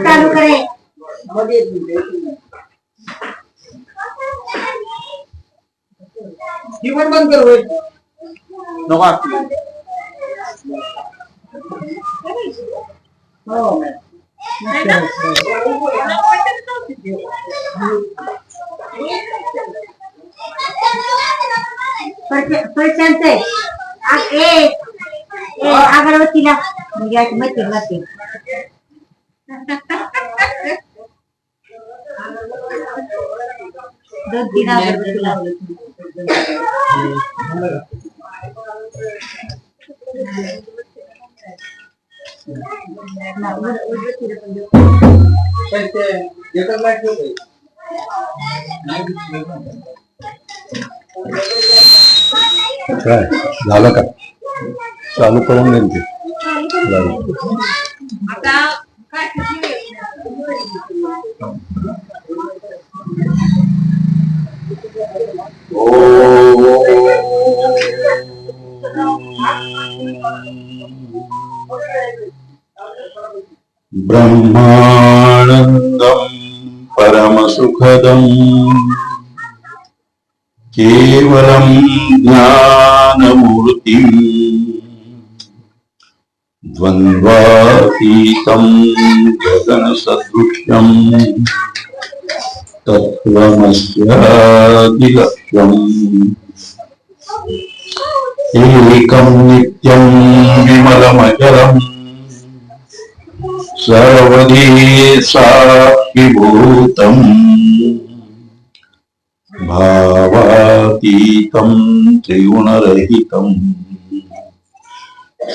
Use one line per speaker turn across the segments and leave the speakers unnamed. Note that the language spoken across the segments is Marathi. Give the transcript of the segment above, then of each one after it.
चालू करे
जीवन बंद कर नको
अगरबत्तीला म्हणजे मच्छी लागते दोन तीन अगरबत्ती लावली
झालं का चालू करून देईन ते ब्रह्मानंदं परमसुखदं केवलं ज्ञानमूर्तिं द्वन्द्वातीतं गगनसदृशं तत्त्वमस्यादिलक्ष्यम् एकं नित्यं विमलमचलम् सर्वधी साक्षिभूतम् भावातीतं त्रिगुणरहितं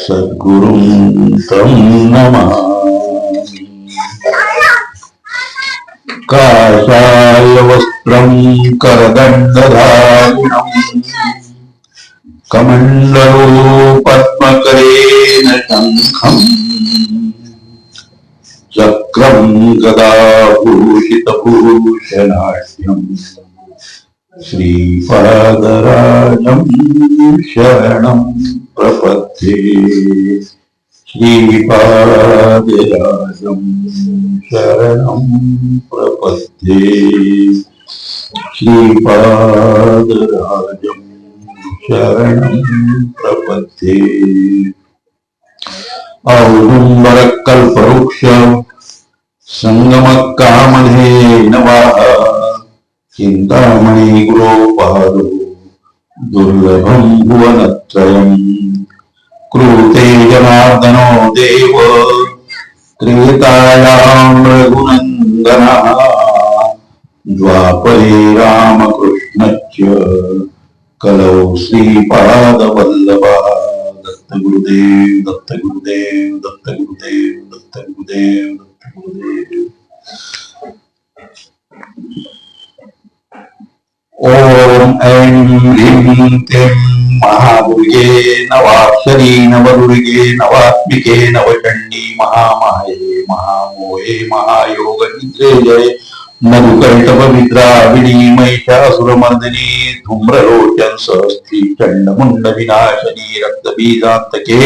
सद्गुरुं तं नमामि। काषाय वस्त्रं करदण्डधारिणम् कमण्डलो पद्मकरेण शङ्खम् चक्रं गदाभूषितभूषणाढ्यम् श्रीपादराजं शरणं प्रपद्ये श्रीपादराजं शरणं प्रपद्ये श्रीपादराजं शरणं प्रपद्ये औदुम्बरकल्पवृक्ष संगमकामधेनवः चिन्तामणि गुरोपादो दुर्लभं भुवनत्रयम् कृते जनार्दनो देव त्रेतायां रघुनन्दनः द्वापरे रामकृष्णश्च कलौ श्रीपादवल्लभः। दत्त गुरुदेव दत्त गुरुदेव दत्त गुरुदेव दत्त गुरुदेव दत्त गुरुदेव। ओम ऐं ह्रीं क्लीं महादुर्गे नवाक्षरी नवदुर्गे नवात्मिके नवचण्डी महामाये महामोहे महायोगनिद्रे जय मधुकैटभविद्राविणी महिषासुरमर्दिनी धूम्रलोचन सहस्त्री चण्डमुण्ड विनाशिनी रक्तबीजान्तके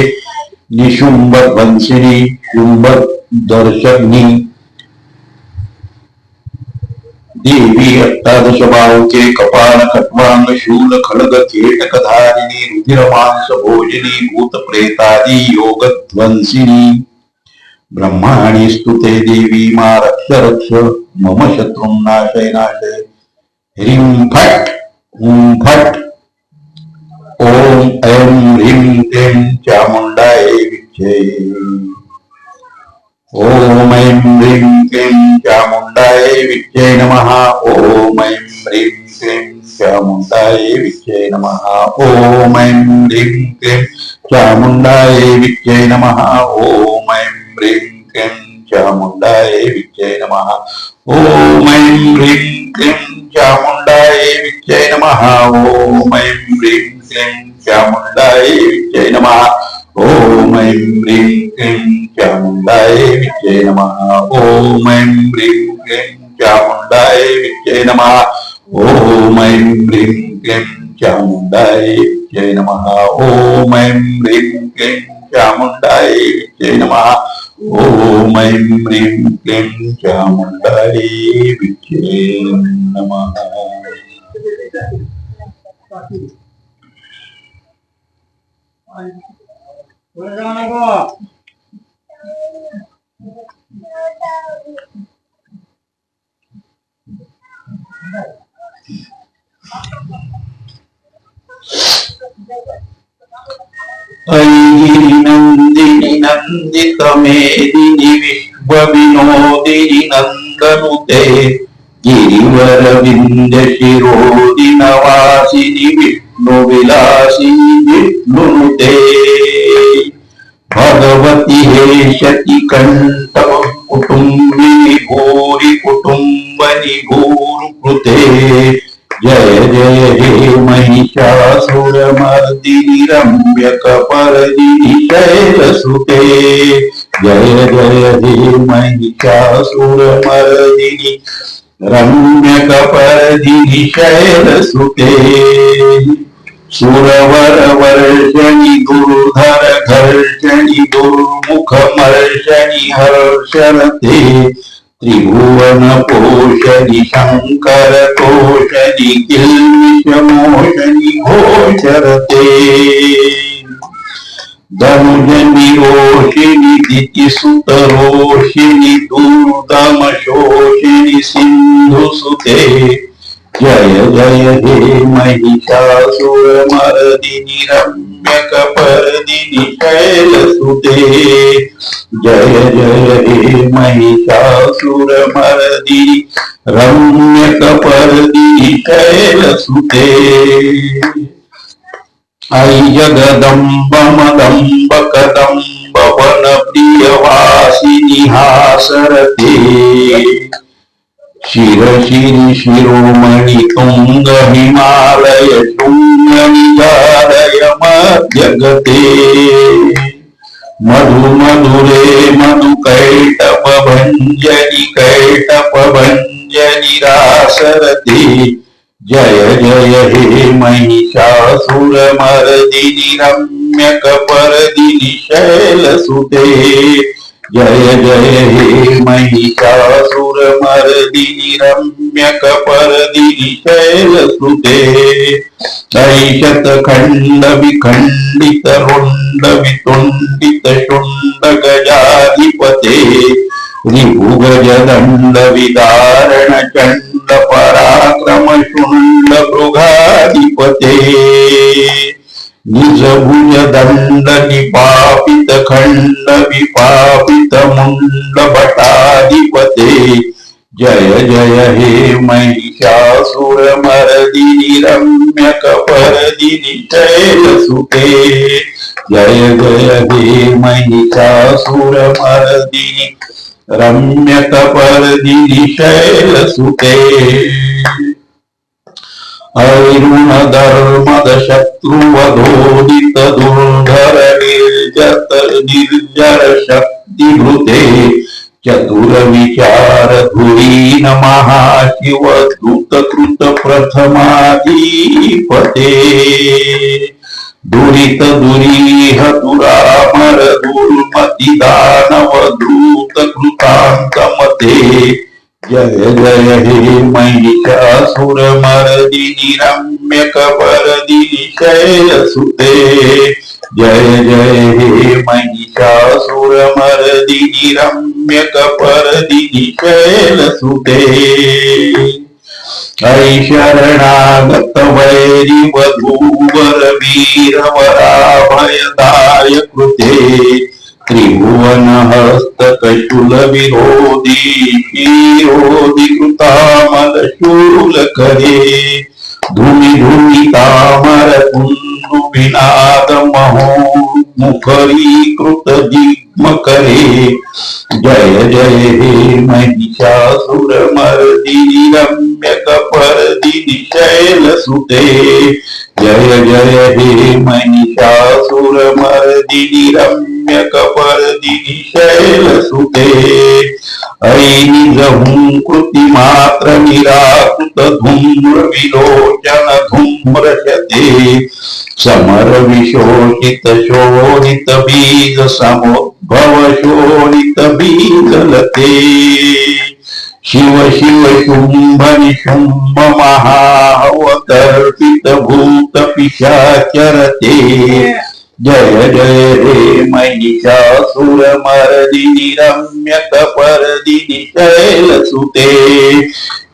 निशुम्भध्वंसिनी शुम्भदर्शनी देवी अष्टादश बाहुके कपाल खट्वांग शूल खड्ग केटकधारिणी रुधिरमांस भोजिनी भूत प्रेतादि योगध्वंसिनी ब्रह्माणि स्तुते देवी मा रक्ष रक्ष मम शत्रुं नाशय नाशय। ह्रीं फट् हुं फट् ओम ऐं ह्रीं क्लीं चामुण्डाय विच्चे। ओम ऐं ह्रीं क्लीं चामुण्डाय विच्चे नमः। ओम ऐं ह्रीं क्लीं चामुण्डाय विच्चे नमः। ओम ऐं ह्रीं क्लीं चामुण्डाय विच्चे नमः। ओम ऐं ह्रीं क्लीं चामुण्डाय विच्चे नमः। ओम ऐं ह्रीं क्लीं चामुण्डाय विच्चे नमः। ओम ऐं ह्रीं क्लीं चामुण्डाय विद्महे नमः ॐ ऐं ह्रीं क्लीं चामुण्डाय विद्महे नमः ॐ ऐं ह्रीं क्लीं चामुण्डाय विद्महे नमः ॐ ऐं ह्रीं क्लीं चामुण्डाय विद्महे नमः ॐ ऐं ह्रीं क्लीं चामुण्डाय विद्महे नमः ॐ ऐं ह्रीं क्लीं चामुण्डाय विद्महे नमः
पुढे जाऊ नको.
ऐगिरि नन्दिनि नन्दित मेदिनि विश्वविनोदिनि नन्दनुते गिरिवरविन्द शिरोदिनवासिनि विष्णुविलासिनि विष्णुनुते भगवति हेशति कण्ठं कुटुम्बिनि भूरि कुटुम्बनि भूरुकृते जय जय हे महिषासुरमर्दिनि रम्यकपर्दिनि शैलसुते जय जय हे महिषासुरमर्दिनि रम्यकपर्दिनि शैलसुते सुरवरवर्षणि दुर्धर घर्षणि दुर्मुखमर्षणि हर्षरते त्रिभुवन पोषणि शंकर तोषणि किल्बिषमोषणि घोषरते धनुजनि रोषिणि दितिसुतरोषिणि दुर्दमशोषिणि सिन्धुसुते जय जय हे महिषासुरमर्दिनि रम्यकपर्दिनि शैलसुते जय जय हे महिषासुरमर्दिनि रम्यकपर्दिनि शैलसुते ऐ जगदम्ब मदम्ब कदम्ब वनप्रियवासिनि हासरते शिरशिरि शिरोमणि तुंग हिमालय शृंग निजालय मध्यगते मधु मधुरे मधु कैटप भंजनि रासरते जय जय हे महिषासुरमर्दिनि रम्यकपर्दिनि शैलसुते जय जय हे महिषासुरमर्दिनि रम्यकपर्दिनि शैलसुते ऐशतखण्ड विखण्डित रुण्ड वितुण्डित शुण्ड गजाधिपते रिभुगजदण्ड विदारण चण्ड पराक्रम शुण्ड मृगाधिपते निजभुज दंड निपापित खंड विपापित मुंड भटाधिपते जय जय हे महिषासुरमर्दिनि रम्यकपर्दिनि शैलसुते जय जय हे महिषासुरमर्दिनि रम्यकपर्दिनि शैलसुते ऐरुण धर्मद शत्रुवधोदित दुर्धर निर्जर शक्ति भृते चतुर विचार धुरीन महाशिव दूत कृत प्रथमाधिपते दुरित दुरीह दुरामर दुर्मति दानव दूत कृतांतमते जय जय हे महिषासुरमर्दिनि रम्यकपर्दिनि शैलसुते जय जय हे महिषासुरमर्दिनि रम्यकपर्दिनि शैलसुते ऐ शरणागत वैरि वधूवर वीरवराभयदाय कृते त्रिभुवन हस्तकशूल विरोधी शिरोधि कृतामल शूल करे धूमि धूमि तामर कुंदु विनाद महो मुखरी कृत करे. जय जय हे महिषासुरमर्दिनि रम्यकपर्दिनि शैलसुते. जय जय हे महिषासुरमर्दिनि रम्यकपर्दिनि शैलसुते. ऐनिजहुंकृतिमात्र निराकृत धूम्र विलोचन धूम्रशते. समर विशोषित शोणित बीज समुद्भव शोणित बीजलते. शिव शिव शुंभ निशुंभ महावतर्पित भूत पिशाचरते. जय जय हे महिषासुरमर्दिनि रम्यकपर्दिनि शैलसुते.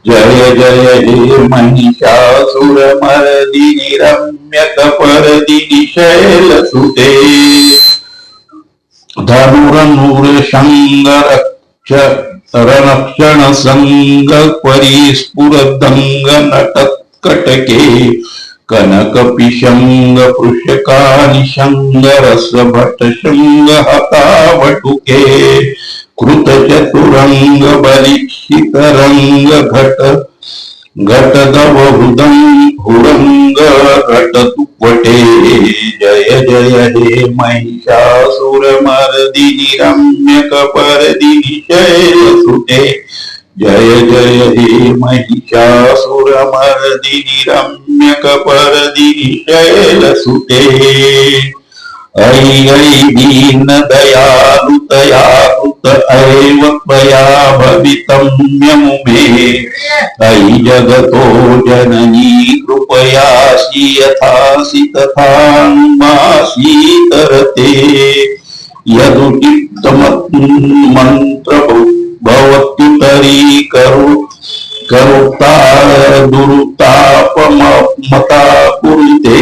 जय जय हे महिषासुरमर्दिनि रम्यकपर्दिनि शैलसुते. धनुरनूर शंगरक्ष रणक्षण संग परिस्फुरदंग नटत्कटके. कनक पिशंग पृषकानिशंग रसभट शृंग हतावटुके. कृत चतुरंग बलिक्षित रंग घट घटदव हुरंग घट तुपटे. जय जय हे महिषासुरमर्दिनि रम्यकपर्दिनि शैलसुते. जय जय हे महिषासुरमर्दिनि रम्यकपर्दिनि शैलसुते. ऐ ऐ दीन दयालु दयालुत एव त्वया भवितम्यमुमे. ऐ जगतो जननी कृपयासि यथासि तथानुमासि तरते. यदुचित्तमन्त्र भवत्युतरी करुतार दुरुतापमता कुरुते.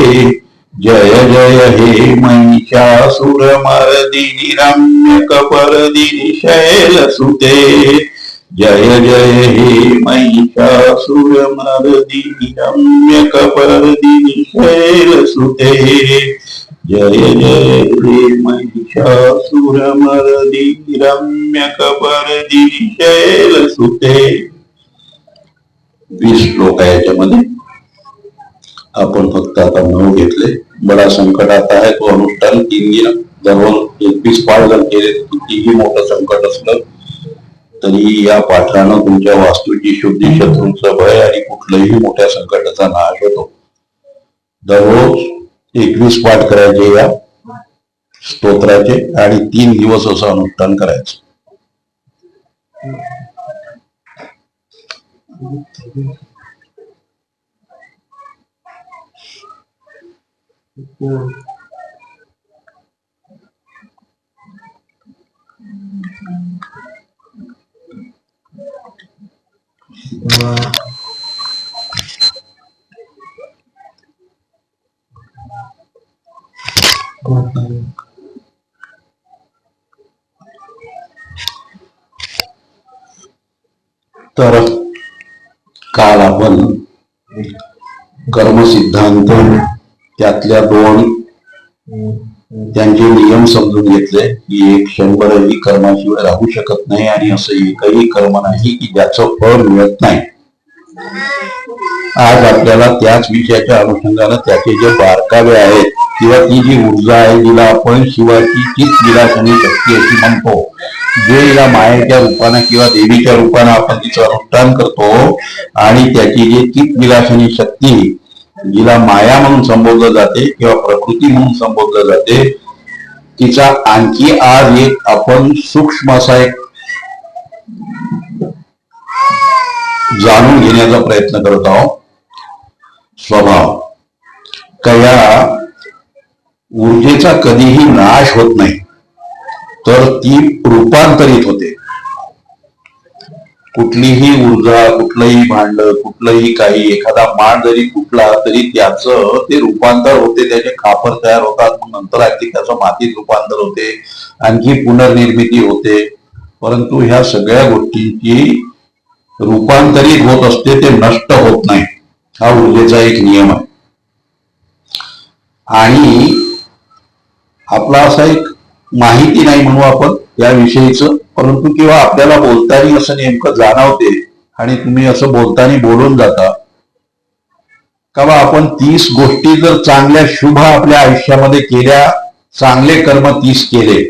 जय जय हे महिषासुरमर्दिनि रम्यकपर्दिनि शैलसुते. जय जय हे महिषासुरमर्दिनि रम्यकपर्दिनि शैलसुते. जय जय हे महिषासुरमर्दिनि रम्यकपर्दिनि शैलसुते. 20 श्लोक आहे याच्यामध्ये. आपण फक्त आता 9 घेतले. बडा संकट आता आहे तो अनुष्ठान 3 दिन दररोज 21 पाठ जर केले कितीही मोठं संकट असलं तरी या पाठानं तुमच्या वास्तूची शुद्धी, शत्रूंचं भय आणि कुठल्याही मोठ्या संकटाचा नाश होतो. दररोज 21 पाठ करायचे या स्तोत्राचे आणि 3 दिवस असं अनुष्ठान करायचं. तर काल आपण कर्मसिद्धांत त्यातल्या 2 त्यांचे नियम समजून घेतले की एक क्षणभरही कर्माशिवाय राहू शकत नाही आणि असं एकही कर्म नाही की ज्याचं फळ मिळत नाही. आज आपल्याला त्याच विषयाच्या अनुषंगानं त्याचे जे बारकावे आहेत किंवा ती जी ऊर्जा आहे जिला आपण शिवाची चित विलासनी शक्ती अशी म्हणतो, जे या मायेच्या रूपानं किंवा देवीच्या रूपानं आपण तिचं अनुष्ठान करतो आणि त्याची जी चित विलासनी शक्ती जिला माया म्हणून संबोधलं जाते किंवा प्रकृती म्हणून संबोधलं जाते, तिचा आणखी आज एक आपण सूक्ष्म असा एक जाणून घेण्याचा प्रयत्न करत आहोत. स्वभाव कया ऊर्जेचा कधीही नाश होत नाही, तर ती रूपांतरित होते. कुठलीही ऊर्जा, कुठलंही भांड, कुठलंही काही, एखादा माळ जरी कुठला तरी त्याचं ते रूपांतर होते, त्याचे खापर तयार होतात, मग नंतर आणखी त्याचं मातीत रूपांतर होते, आणखी पुनर्निर्मिती होते. परंतु ह्या सगळ्या गोष्टींची रूपांतरित होत असते, ते नष्ट होत नाही. हा ऊर्जेचा एक नियम आहे. आणि आपला असा एक माहिती नाही म्हणू आपण त्याविषयीच, परंतु किंवा आपल्याला बोलताना असं नेमकं जाणवते आणि तुम्ही असं बोलताना बोलून जाता का बा आपण 30 गोष्टी जर चांगल्या शुभ आपल्या आयुष्यामध्ये केल्या, चांगले कर्म 30 केले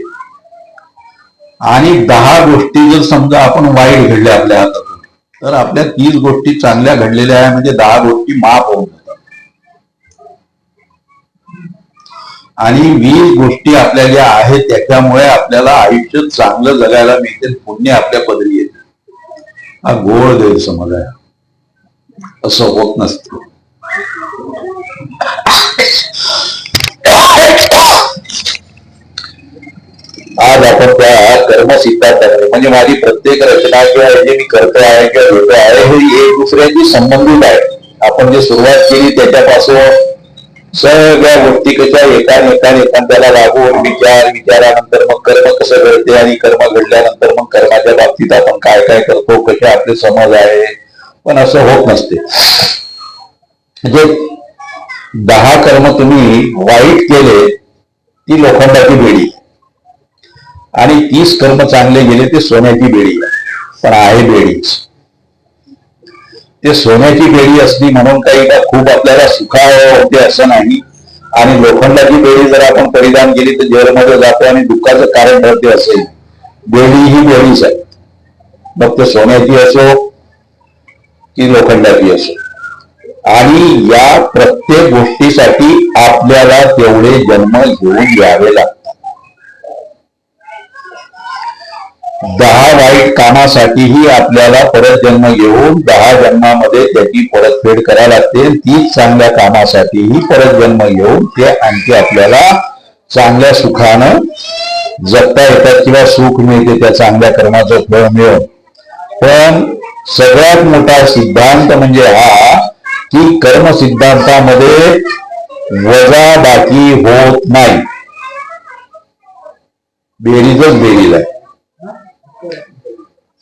आणि 10 गोष्टी जर समजा आपण वाईट घडल्या आपल्या हातातून, तर आपल्या 30 गोष्टी चांगल्या घडलेल्या आहे म्हणजे 10 गोष्टी माफ होऊन जातात आणि 20 गोष्टी आपल्या ज्या आहेत त्याच्यामुळे आपल्याला आयुष्य चांगलं जगायला मिळते, पुण्य आपल्या पदरी येते. हा गोड गैरसमज आहे, असं होत नसतं. आज आपण त्या कर्मसिद्धांताकडे म्हणजे माझी प्रत्येक रचना किंवा जे मी करतो आहे किंवा होतो आहे हे एक दुसऱ्याशी संबंधित आहे. आपण जे सुरुवात केली त्याच्यापासून सगळ्या गोष्टी कशा एकांत्याला लागून विचारानंतर मग कर्म कसं घडते आणि कर्म घडल्यानंतर मग कर्माच्या बाबतीत आपण काय काय करतो, कसे आपले समज आहे. पण असं होत नसते. म्हणजे 10 कर्म तुम्ही वाईट केले ती लोखंडाची बेडी आणि 30 कर्म चांगले गेले ते सोन्याची बेडी, पण आहे बेडीच. ते सोन्याची बेडी असली म्हणून काही का खूप आपल्याला सुखावं होते असं नाही, आणि लोखंडाची बेडी जर आपण परिधान केली तर जेलमध्ये जातो आणि दुःखाचं कारण ठरते. असेल बेडी ही बेडीच आहे, मग ते सोन्याची असो की लोखंडाची असो. आणि या प्रत्येक गोष्टीसाठी आपल्याला तेवढे जन्म घेऊन यावे लागतात. 10 वाईट कामासाठीही आपल्याला परत जन्म घेऊन 10 जन्मामध्ये त्याची परतफेड करावी लागते. 30 चांगल्या कामासाठीही परत जन्म घेऊन ते आणखी आपल्याला चांगल्या सुखानं जगता येतात किंवा सुख मिळते त्या चांगल्या कर्माचं फळ मिळून. पण सगळ्यात मोठा सिद्धांत म्हणजे हा की कर्म सिद्धांतामध्ये वजाबाकी होत नाही, बेरीजच बेरीज आहे.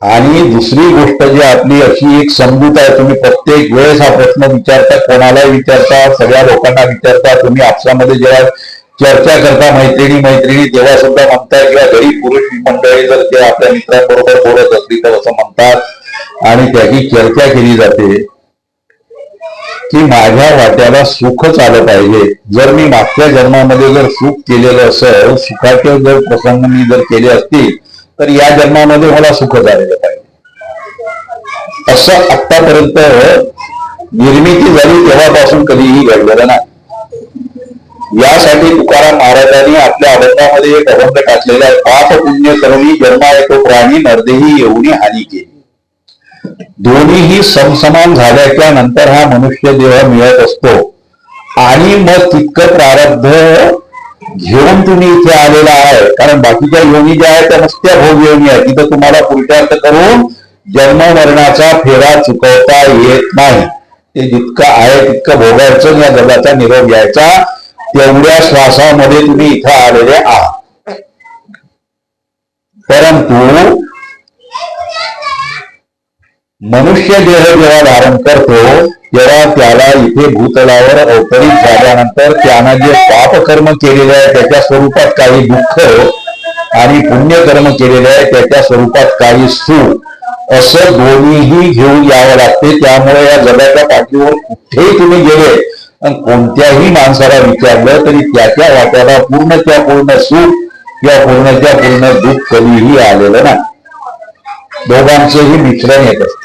आणि दुसरी गोष्ट जी आपली अशी एक समजूत आहे, तुम्ही प्रत्येक वेळेस हा प्रश्न विचारता, कोणालाही विचारता, सगळ्या लोकांना विचारता, तुम्ही आपसामध्ये जेव्हा चर्चा करता मैत्रिणी तेव्हा सुद्धा म्हणताय किंवा घरी पुरुष मंडळी जर ते आपल्या मित्रांबरोबर बोलत असली तर असं म्हणतात आणि त्याची चर्चा केली जाते की माझ्या वाट्याला सुखच आलं पाहिजे. जर मी मागच्या जन्मामध्ये जर सुख केलेलं असेल, सुखाचे जर प्रसंग मी जर केले असतील तर या जन्मामध्ये मला सुख झालेलं पाहिजे. असं आतापर्यंत निर्मिती झाली तेव्हापासून कधीही घडलेलं नाही. यासाठी तुकाराम महाराजांनी आपल्या अभंगामध्ये एक अभंग टाकलेला आहे, पाप पुण्य करुणी जन्मा येतो प्राणी नरदेही येऊनी हानी केली. दोन्हीही समसमान झाल्याच्या नंतर हा मनुष्य देह मिळत असतो आणि मग तितकं प्रारब्ध घेऊन तुम्ही इथे आलेला आहे. कारण बाकीच्या योनी ज्या आहेत त्या नुसत्या भोग योनी आहेत, तिथं तुम्हाला पुरुषार्थ करून जन्म मरणाचा फेरा चुकवता येत नाही. ते जितकं आहे तितकं भोगायचं, या जगाचा निरोप घ्यायचा, तेवढ्या श्वासामध्ये तुम्ही इथं आलेले आहात. परंतु मनुष्य देह जेव्हा धारण करतो तेव्हा त्याला इथे भूतलावर अवतरित झाल्यानंतर त्यानं जे पापकर्म केलेले आहे त्याच्या स्वरूपात काही दुःख आणि पुण्यकर्म केलेले आहे त्याच्या स्वरूपात काही सुख, असं दोन्हीही घेऊन यावं लागते. त्यामुळे या जगाच्या पाठीवर कुठेही तुम्ही गेले आणि कोणत्याही माणसाला विचारलं तरी त्याच्या वाट्याला पूर्ण सुख किंवा पूर्ण दुःख कधीही आलेलं नाही. दोघांचेही मिश्रण येत असते.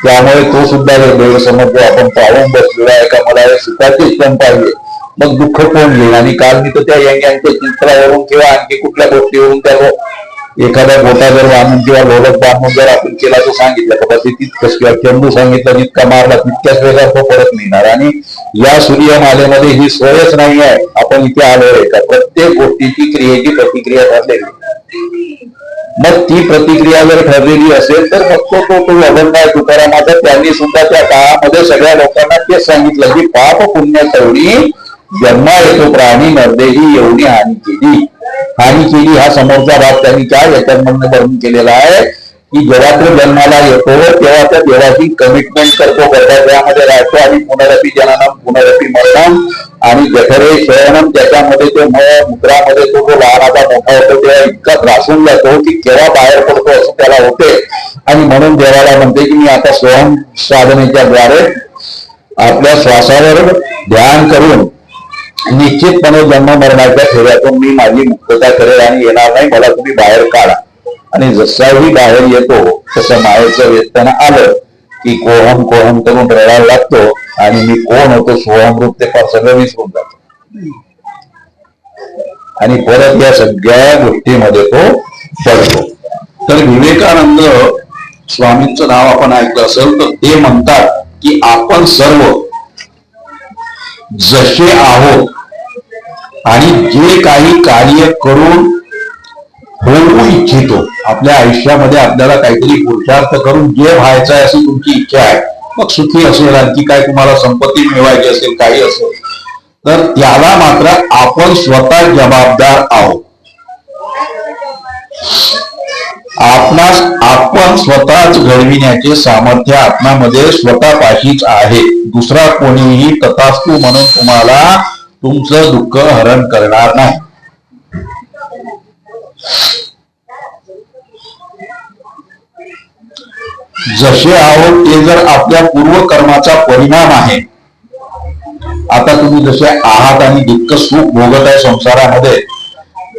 त्यामुळे तो सुद्धा गैरसमज आपण पाहून बसलेला आहे का मला सुखाचे क्षण पाहिजे मग दुःख कोण घेईल. आणि काल मी तर त्या यांच्या चित्रावरून किंवा आणखी कुठल्या गोष्टीवरून त्या एखादा गोटा जर बांधून किंवा ढोलक बांधून जर आपण केला तो सांगितलं तर तितकंच किंवा चेंडू सांगितलं जितका मारला तितक्याच वेळा तो परत मिळणार. आणि या सूर्यमालेमध्ये ही सोयच नाही आहे. आपण इथे आलो आहे का प्रत्येक गोष्टीची क्रियेची प्रतिक्रिया ठरलेली, मग ती प्रतिक्रिया जर ठरलेली असेल तर मग तो अभंग आहे तुकारामाचा, त्यांनी सुद्धा त्या काळामध्ये सगळ्या लोकांना तेच सांगितलं की पाप पुण्य करुणी जन्मा येतो प्राणी नरदेही एवढी हानी केली. हा समोरचा भाग त्यांनी काय याच्यामध्ये वर्णन केलेला आहे की जेव्हा तो जन्माला येतो तेव्हा त्या देवाची कमिटमेंट करतो, त्यामध्ये राहतो आणि पुनरपी जननम पुनरपी मरणम आणि जठरे शयनम, त्याच्यामध्ये ते मुद्रामध्ये तो लहानाचा मोठा होतो तेव्हा इतका त्रासून जातो की केव्हा बाहेर पडतो असं त्याला होते. आणि म्हणून देवाला म्हणते की मी आता स्वयं साधनेच्या द्वारे आपल्या श्वासावर ध्यान करून निश्चितपणे जन्म मरणाच्या फेऱ्यातून मी माझी मुक्तता करेल आणि येणार नाही, मला तुम्ही बाहेर काढा. आणि जसाही बाहेर येतो तसं मायेचं वेतन आलं की कोहम कोहम करून रडायला लागतो आणि मी कोण होतो सोहमरूप ते फार सगळं विसरून जातो आणि परत या सगळ्या गोष्टीमध्ये तो पडतो. तर विवेकानंद स्वामींचं नाव आपण ऐकलं असेल तर ते म्हणतात की आपण सर्व जसे आहोत आणि जे काही कार्य करून होऊ इच्छितो, आपल्या आयुष्यामध्ये आपल्याला काहीतरी पुरुषार्थ करून जे व्हायचं आहे अशी तुमची इच्छा आहे, मग सुखी असेल, आणखी काय तुम्हाला संपत्ती मिळवायची असेल, काही असेल, तर त्याला मात्र आपण स्वतः जबाबदार आहोत. आपण स्वतःच घडविण्याचे सामर्थ्य आपणामध्ये स्वतःपाशीच आहे. दुसरा कोणीही तथास्तु म्हणून तुम्हाला तुमचं दुःख हरण करणार नाही. जसे आहोत ते जर आपल्या पूर्वकर्माचा परिणाम आहे. आता तुम्ही जसे आहात आणि जितकं सुख भोगत आहे संसारामध्ये,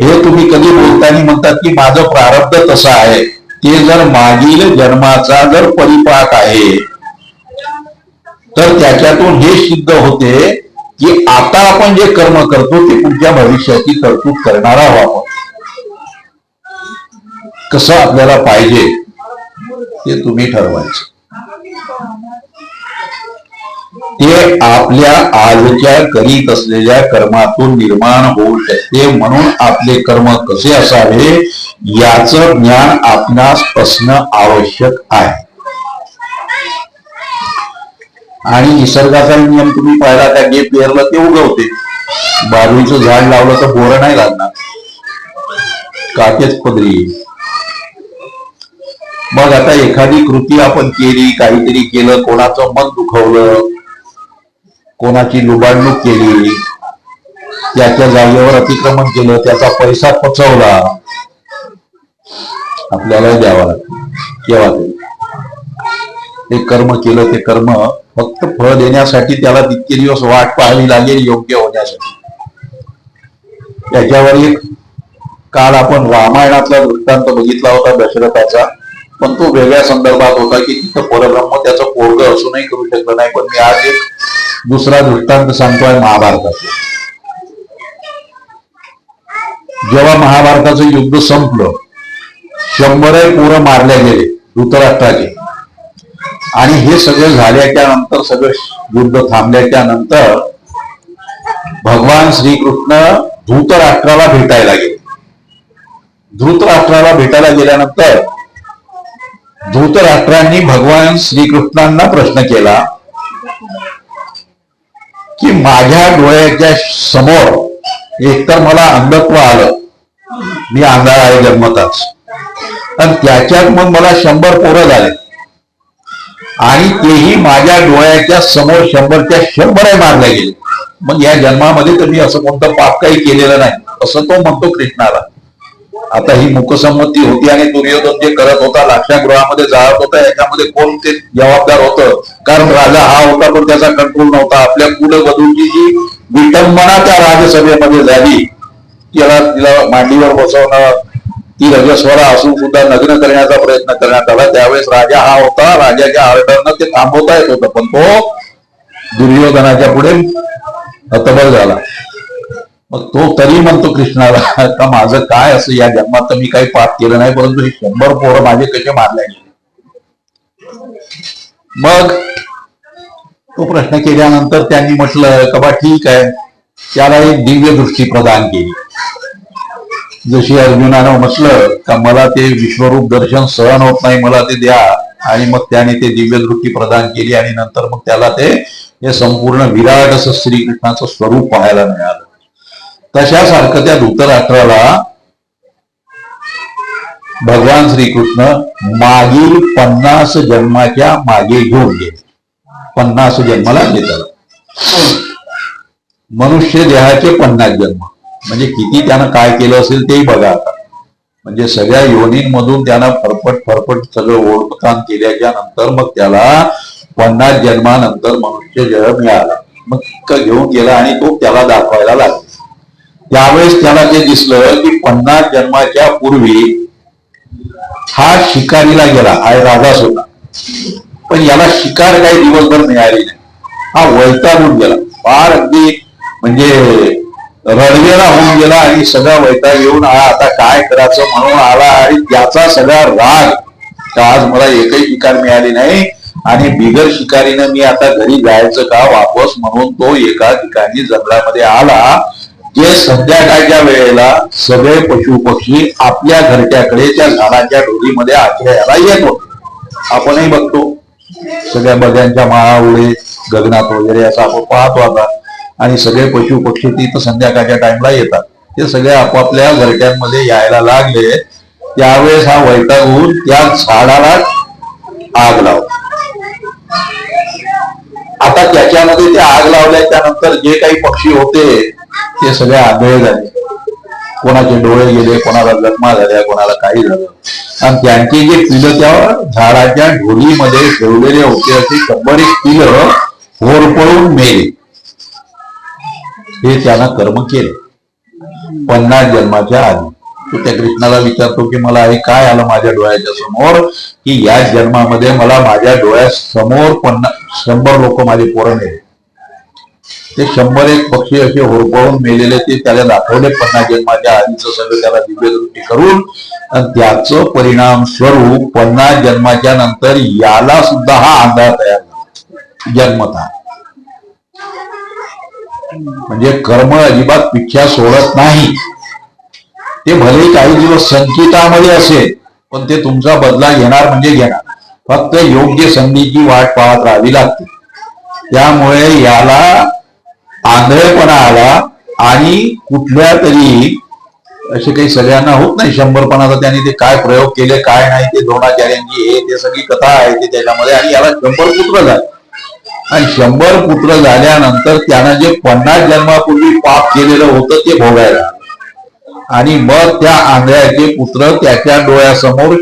हे तुम्ही कधी बोलताना म्हणतात की माझं प्रारब्ध तसं आहे, ते जर मागील जन्माचा जर परिपाक आहे तर त्याच्यातून हे सिद्ध होते की आता आपण जे कर्म करतो ते पुढच्या भविष्याची तरतूद करणार आहोत. कसं आपल्याला पाहिजे ते तुम्ही ठरवायचं. ते आपल्या आजच्या करीत असलेल्या कर्मातून निर्माण होऊ शकते. म्हणून आपले कर्म कसे असावे याचं ज्ञान आपणास असणं आवश्यक आहे. आणि निसर्गाचा नियम तुम्ही पाहिला, त्या जे पेरलं ते उगवते. बाजरीचं झाड लावलं तर बोरं नाही लागणार, काटेच पदरी. मग आता एखादी कृती आपण केली, काहीतरी केलं, कोणाचं मन दुखवलं, कोणाची लुबाडणूक केली, त्याच्या जागेवर अतिक्रमण केलं, त्याचा पैसा पचवला, आपल्याला द्यावा लागतो. केव्हा ते कर्म केलं, ते कर्म फक्त फळ देण्यासाठी त्याला तितके दिवस वाट पाहावी लागेल योग्य होण्यासाठी. त्याच्यावर एक काल आपण रामायणातला वृत्तांत बघितला होता दशरथाचा, पण तो वेगळ्या संदर्भात होता की तिथं परब्रह्म त्याचं पोरगं असूनही करू शकलं नाही. पण मी आज एक दुसरा दृष्टांत सांगतोय महाभारताचा. जेव्हा महाभारताचं युद्ध संपलं, 100 पोरं मारले गेले धृतराष्ट्राचे, आणि हे सगळं झाल्याच्या नंतर, सगळं युद्ध थांबल्याच्या नंतर भगवान श्रीकृष्ण धृतराष्ट्राला भेटायला गेले. धृतराष्ट्राला भेटायला गेल्यानंतर धृतराष्ट्रांनी भगवान श्रीकृष्णांना प्रश्न केला की माझ्या डोळ्याच्या समोर एकतर मला अंधत्व आलं, मी अंधार आहे जन्मताच, आणि त्याच्यात मग मला 100 पोरं झाले, आणि तेही माझ्या डोळ्याच्या समोर 100च्या 100 मारले गेले. मग या जन्मामध्ये तर मी असं कोणतं पाप काही केलेलं नाही, असं तो म्हणतो कृष्णाला. आता ही मुकसंमती होती आणि दुर्योधन जे करत होता, लाक्षागृहामध्ये जाळत होता, याच्यामध्ये कोण ते जबाबदार होतं? कारण राजा हा होता पण त्याचा कंट्रोल नव्हता. आपल्या कुलवधूंची जी विटंबना त्या राजसभेमध्ये झाली, तिला मांडीवर बसवणं, ती रजस्वरा असून सुद्धा लग्न करण्याचा प्रयत्न करण्यात आला. त्यावेळेस राजा हा होता, राजाच्या ऑर्डरनं ते थांबवता येत होतं, पण तो दुर्योधनाच्या पुढे हतबल झाला. मग तो तरी म्हणतो कृष्णाला का माझं काय असं, या जन्मात तर मी काही पाप केलं नाही, परंतु हे 100 पोरं माझे कसे मारले गेले. मग तो प्रश्न केल्यानंतर त्यांनी म्हटलं का बा ठीक आहे, त्याला एक दिव्य दृष्टी प्रदान केली. जशी अर्जुनानं म्हटलं का मला ते विश्वरूप दर्शन सहन होत नाही, मला ते द्या, आणि मग त्याने ते दिव्य दृष्टी प्रदान केली, आणि नंतर मग त्याला ते हे संपूर्ण विराट असं श्रीकृष्णाचं स्वरूप पाहायला मिळालं. तशासारखं त्या धृतराष्ट्राला भगवान श्रीकृष्ण मागील 50 जन्माच्या मागे घेऊन गेले. 50 जन्माला घेतला. मनुष्य देहाचे 50 जन्म, म्हणजे किती त्यानं काय केलं असेल तेही बघा आता. म्हणजे सगळ्या योनींमधून त्यानं फरफट सगळं ओळखतान केल्याच्या नंतर मग त्याला 50 जन्मानंतर मनुष्य जन्म मिळाला. मग घेऊन गेला आणि तो त्याला दाखवायला लागला. त्यावेळेस त्याला ते दिसलं की 50 जन्माच्या पूर्वी हा शिकारीला गेला, हा राजाच होता, पण याला शिकार काही दिवसभर मिळाली नाही. हा वैतागून गेला, फार अगदी म्हणजे रडवेला होऊन गेला आणि सगळा वैताग येऊन आता काय करायचं म्हणून आला. आणि त्याचा सगळा राग का आज मला एकही शिकार मिळाली नाही आणि बिगर शिकारीनं मी आता घरी जायचं का वापस, म्हणून तो एका ठिकाणी जंगलामध्ये आला. जे संध्याकाळच्या वेळेला सगळे पशु पक्षी आपल्या घरट्याकडे त्या झाडाच्या डोलीमध्ये आश्रयाला येत होते. आपणही बघतो सगळ्या बग्यांच्या माळा उडे गगनात वगैरे असं आपण पाहतो आता. आणि सगळे पशु पक्षी तिथं संध्याकाळच्या टाइमला येतात. ते सगळे आपापल्या घरट्यांमध्ये यायला लागले. त्यावेळेस हा वैतागून त्या झाडाला आग लावला. आता त्याच्यामध्ये ते आग लावल्याच्या नंतर जे काही पक्षी होते ते सगळे आंधळे झाले. कोणाचे डोळे गेले, कोणाला जखमा झाल्या, कोणाला काही झालं. आणि त्यांचे जे पिलं त्या झाडाच्या ढोलीमध्ये ठेवलेले होते असे 100 पिलं होरपळून मेले. हे त्यानं कर्म केले 50 जन्माच्या आधी. तो त्या कृष्णाला विचारतो की मला हे काय आलं माझ्या डोळ्याच्या समोर, की या जन्मामध्ये मला माझ्या डोळ्यासमोर 100 लोक माझे पोरं मेले. ते 101 पक्षी असे होरपळून मेलेले ते त्याला दाखवले 50 जन्माच्या आधीचं सगळं त्याला दिव्यदृष्टी करून. आणि त्याचं परिणाम स्वरूप 50 जन्माच्या नंतर याला सुद्धा हा अंधार तयार झाला जन्मता. म्हणजे कर्म अजिबात पिच्छा सोडत नाही. ते भले काही दिवस संचितामध्ये असेल पण ते तुमचा बदला घेणार म्हणजे घेणार. फक्त योग्य संधीची वाट पाहत राहावी लागते. त्यामुळे याला आंधळेपणा आला आणि कुठल्या तरी असे काही सगळ्यांना होत नाही 100पणाचा. त्यांनी ते काय प्रयोग केले काय नाही ते द्रोणाचार्यांची हे ते सगळी कथा आहे ते त्याच्यामध्ये. आणि याला 100 पुत्र झाले. आणि 100 पुत्र झाल्यानंतर त्यानं जे 50 जन्मापूर्वी पाप केलेलं होतं ते भोगायला. आणि मग त्या आंधळ्याचे पुत्र त्याच्या डोळ्यासमोर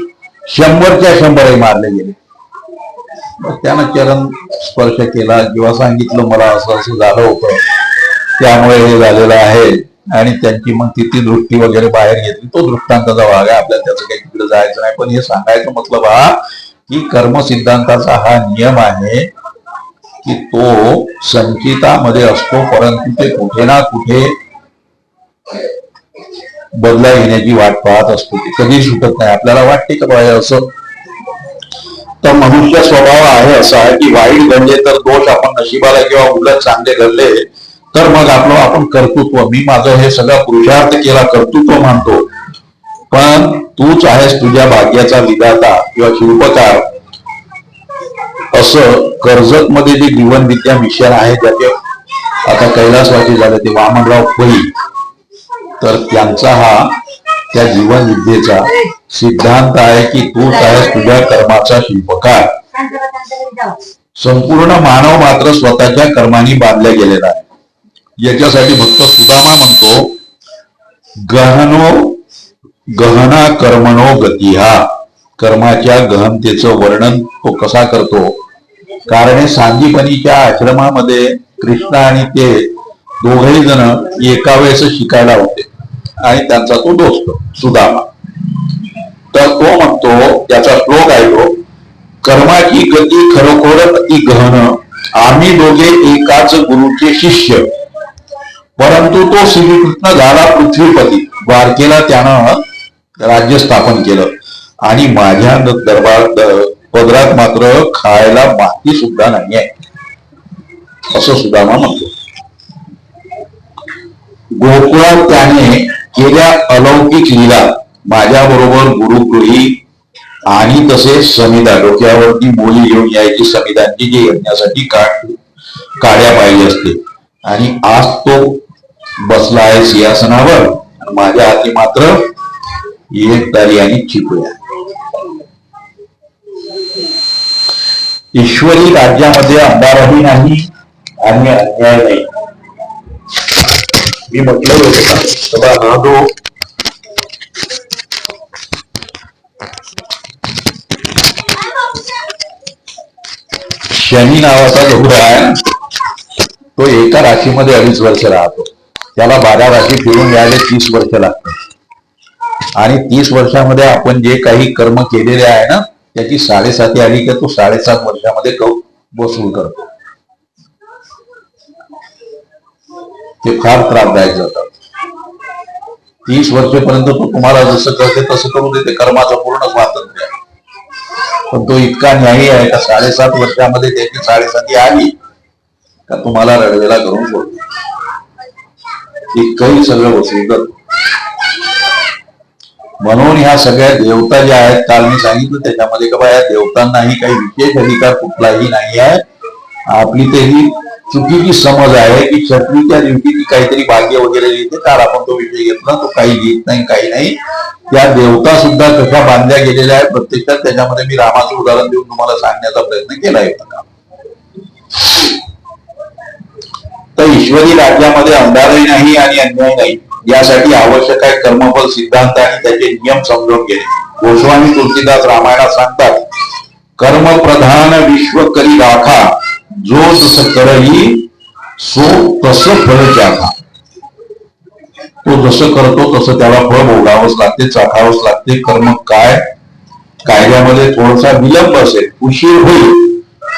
100च्या 100 मारले गेले. मग त्यानं चरण स्पर्श केला किंवा सांगितलं मला असं असं झालं होतं त्यामुळे हे झालेलं आहे. आणि त्यांची मग तिथे दृष्टी वगैरे बाहेर घेतली. तो दृष्टांताचा भाग आहे, आपल्याला त्याचं काही तिकडे जायचं नाही. पण हे सांगायचं मतलब हा की कर्म सिद्धांताचा हा नियम आहे की तो संचितामध्ये असतो परंतु ते कुठे ना कुठे बदला घेण्याची वाट पाहत असतो. ते कधी सुटत नाही. आपल्याला वाटते का बाय असं, तर मनुष्य स्वभाव आहे असा की वाईट घडले तर दोष आपण नशिबाला किंवा उलट चांगले घडले तर मग आपण कर्तृत्व, मी माझं हे सगळं पुरुषार्थ केला कर्तृत्व मानतो. पण तूच आहेस तुझ्या भाग्याचा विधाता किंवा शिल्पकार. असं कर्जत मध्ये जे जीवन विद्या मिशन आहे त्याचे आता कैलासवासी झाले ते वामनराव पै, तर त्यांचा हा त्या जीवन विद्येचा सिद्धांत आहे की तूच आहेस तुझ्या कर्माचा शिल्पकार. संपूर्ण मानव मात्र स्वतःच्या कर्माने बांधल्या गेलेला आहे. याच्यासाठी भक्त सुदामा म्हणतो गहना कर्मणो गती. हा कर्माच्या गहनतेचं वर्णन तो कसा करतो. कारण सांदीपनीच्या आश्रमामध्ये कृष्ण आणि ते दोघही जण एका वेळेस शिकायला होते आणि त्यांचा तो दोस्त सुदामा. तर तो म्हणतो त्याचा श्लोक आहे तो, कर्माची गती खरोखर अति गहन. आम्ही दोघे एकाच गुरुचे शिष्य. परंतु तो श्रीकृष्ण झाला पृथ्वीपती. द्वारकेला त्यानं राज्य स्थापन केलं आणि माझ्या पदरात मात्र खायला माती सुद्धा नाही आहे असं सुदामा म्हणतो. गोकुळात त्याने केल्या अलौकिक लीला माझ्या बरोबर गुरुगृही आणि तसेच समिधा, डोक्यावरती मोली घेऊन यायची समिधांची जी यज्ञासाठी काड्या पाहिजे असते. आणि आज तो बसला आहे सिंहासनावर आणि माझ्या हाती मात्र एक तारी आणि चिपळ्या. ईश्वरी राज्यामध्ये अंधारही नाही आणि अन्याय नाही. मी म्हटलं होतं हा जो शनी नावाचा ग्रह आहे तो एका राशीमध्ये 2.5 वर्ष राहतो. त्याला 12 राशी फिरून यायला 30 वर्ष लागतात. आणि 30 वर्षामध्ये आपण जे काही कर्म केलेले आहे ना त्याची 7.5 आली की तो 7.5 वर्षामध्ये वसूल करतो. ते फार त्रासदायक जातात. 30 वर्षेपर्यंत तो तुम्हाला जसं करते तसं करू देते, कर्माचं पूर्ण स्वातंत्र्य. पण तो इतका न्यायी आहे का 7.5 वर्षामध्ये त्याची 7.5 आली का तुम्हाला रडवेला करून सोडतो. इतकंही सगळं वसूल करतो. म्हणून ह्या सगळ्या देवता ज्या आहेत काल मी सांगितलं त्याच्यामध्ये का बा या देवतांनाही काही विशेष अधिकार कुठलाही नाही आहे. आपली तरी चुकीची समज आहे की छत्रीच्या दिवशी ती काहीतरी भाग्य वगैरे लिहिते. काल आपण तो विषय घेतला. तो काही लिहित नाही, काही नाही. त्या देवता सुद्धा कशा बांधल्या गेलेल्या आहेत प्रत्यक्षात त्याच्यामध्ये मी रामाचं उदाहरण देऊन तुम्हाला सांगण्याचा प्रयत्न केला आहे. तर ईश्वरी राज्यामध्ये अंधारही नाही आणि अन्याय नाही. यासाठी आवश्यक आहे कर्मफल सिद्धांत आणि त्याचे नियम समजून घेणे. गोस्वामी तुलसीदास रामायणात सांगतात, कर्म प्रधान विश्व करी राखा, जो तस करही सो तस फळ चाखा. तो जसं करतो तसं त्याला फळ भोगावंच लागते, चाखावंच लागते. कर्म काय कायद्यामध्ये थोडासा विलंब असेल, उशीर होईल,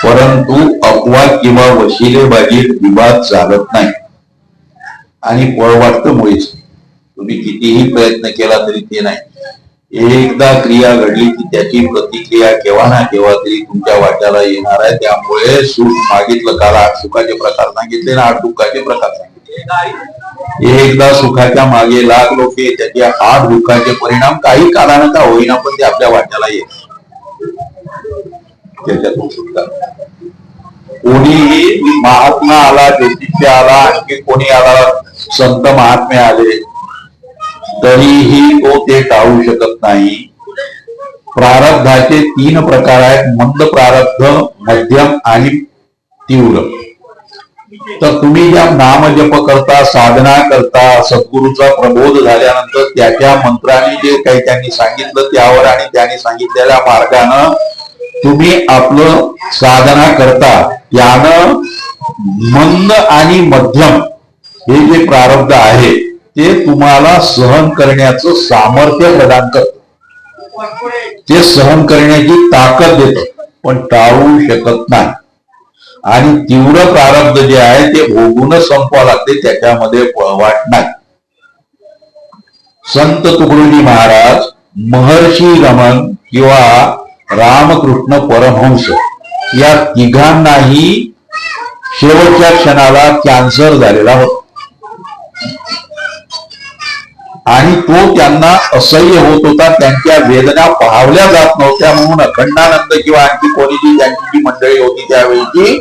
परंतु अपवाद किंवा वशिलेबाजी विवाद चालत नाही आणि फळ वाटतं मुळीच. तुम्ही कितीही प्रयत्न केला तरी ते नाही. एकदा क्रिया घडली की त्याची प्रतिक्रिया केव्हा ना केव्हा तरी तुमच्या वाट्याला येणार आहे. त्यामुळे सुख मागितलं काल 8 सुखाचे प्रकार सांगितले ना 8 दुःखाचे प्रकार सांगितले. एकदा सुखाच्या मागे लागलो की त्याचे 8 दुःखाचे परिणाम काही काळानं का होईना पण ते आपल्या वाट्याला येत. त्याच्यातून सुटका. कोणीही महात्मा आला, ज्योतिष्य आला, आणखी कोणी आला, संत महात्मे आले तरीही तो ते टाळू शकत नाही. प्रारब्धाचे 3 प्रकार आहेत, मंद प्रारब्ध, मध्यम आणि तीव्र. तर तुम्ही ज्या नामजप करता, साधना करता, सद्गुरूचा प्रबोध झाल्यानंतर त्याच्या मंत्राने जे काही त्यांनी सांगितलं त्यावर आणि त्यांनी सांगितलेल्या मार्गानं तुम्ही आपलं साधना करता, त्यानं मंद आणि मध्यम हे जे प्रारब्ध आहे ते तुम्हाला सहन करण्याचं सामर्थ्य प्रदान करतं. ते सहन करण्याची ताकद देतं पण टाळू शकत नाही. आणि तीव्र प्रारब्ध जे आहे ते भोगूनच संपवावं लागते, त्याच्यामध्ये पळवाट नाही. संत तुकडोजी महाराज, महर्षी रमण किंवा रामकृष्ण परमहंस या तिघांनाही शेवटच्या क्षणाला कॅन्सर झालेला होता आणि तो त्यांना असह्य होत होता. त्यांच्या वेदना पाहावल्या जात नव्हत्या. म्हणून अखंडानंद किंवा आणखी कोणी जी त्यांची जी मंडळी होती त्यावेळीची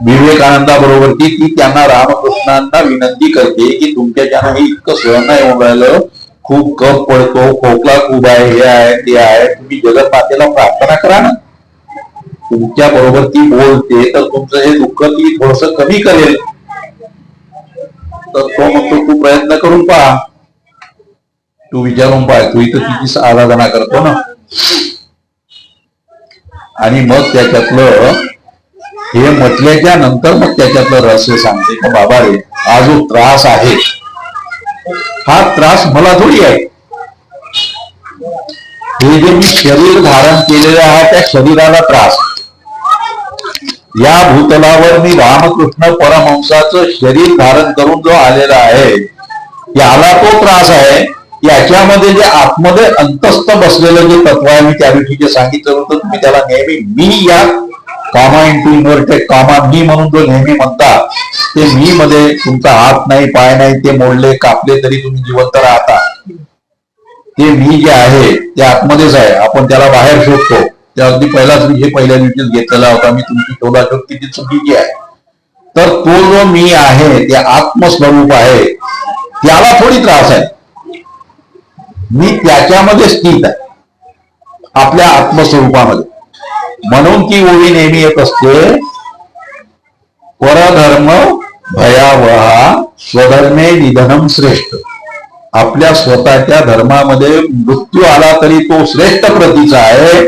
विवेकानंदाबरोबरची ती त्यांना रामकृष्णांना विनंती करते की तुमच्याच्यानं हे इतकं सहन नाही होऊन राहिलं, खूप कफ पडतो, खोकला खूप आहे, हे आहे ते आहे, तुम्ही जगन्मातेला प्रार्थना करा ना. तुमच्या बरोबर ती बोलते तर तुमचं हे दुःख ती थोडस कमी करेल. तर तो म्हणतो तू प्रयत्न करून पहा, तू विचारून पाय, तू इथं तिची आराधना करतो ना. आणि मग त्याच्यातलं हे म्हटल्याच्या नंतर मग त्याच्यातलं रहस्य सांगते की बाबा रे हा जो त्रास आहे हा त्रास मला थोडी आहे. हे जे मी शरीर धारण केलेलं आहे त्या शरीराला त्रास. या भूतलावर मी रामकृष्ण परमहंसाचं शरीर धारण करून जो आलेला आहे त्याला तो त्रास आहे. याच्यामध्ये जे आतमध्ये अंतस्थ बसलेलं जे तत्व आहे मी त्या दिवशी जे सांगितलं होतं तुम्ही त्याला नेहमी मी या कामा इंटू इन्व्हर्टेड कामा मी म्हणून जो नेहमी म्हणता ते मी मध्ये तुमचा हात नाही पाय नाही ते मोडले कापले तरी तुम्ही जिवंत राहता. ते मी जे आहे ते आतमध्येच आहे. आपण त्याला बाहेर शोधतो. त्या अगदी पहिलाच विषय पहिल्या दिवशीच घेतलेला होता मी. तुमची शोधाशोध किती चुकीची आहे. तर तो जो मी आहे ते आत्मस्वरूप आहे त्याला थोडी त्रास आहे. मी त्याच्यामध्ये स्थित आहे आपल्या आत्मस्वरूपामध्ये. म्हणून ती ओळी नेहमी येत असते, परधर्म भयावहा स्वधर्मे निधनम श्रेष्ठ. आपल्या स्वतःच्या धर्मामध्ये मृत्यू आला तरी तो श्रेष्ठ प्रतीचा आहे,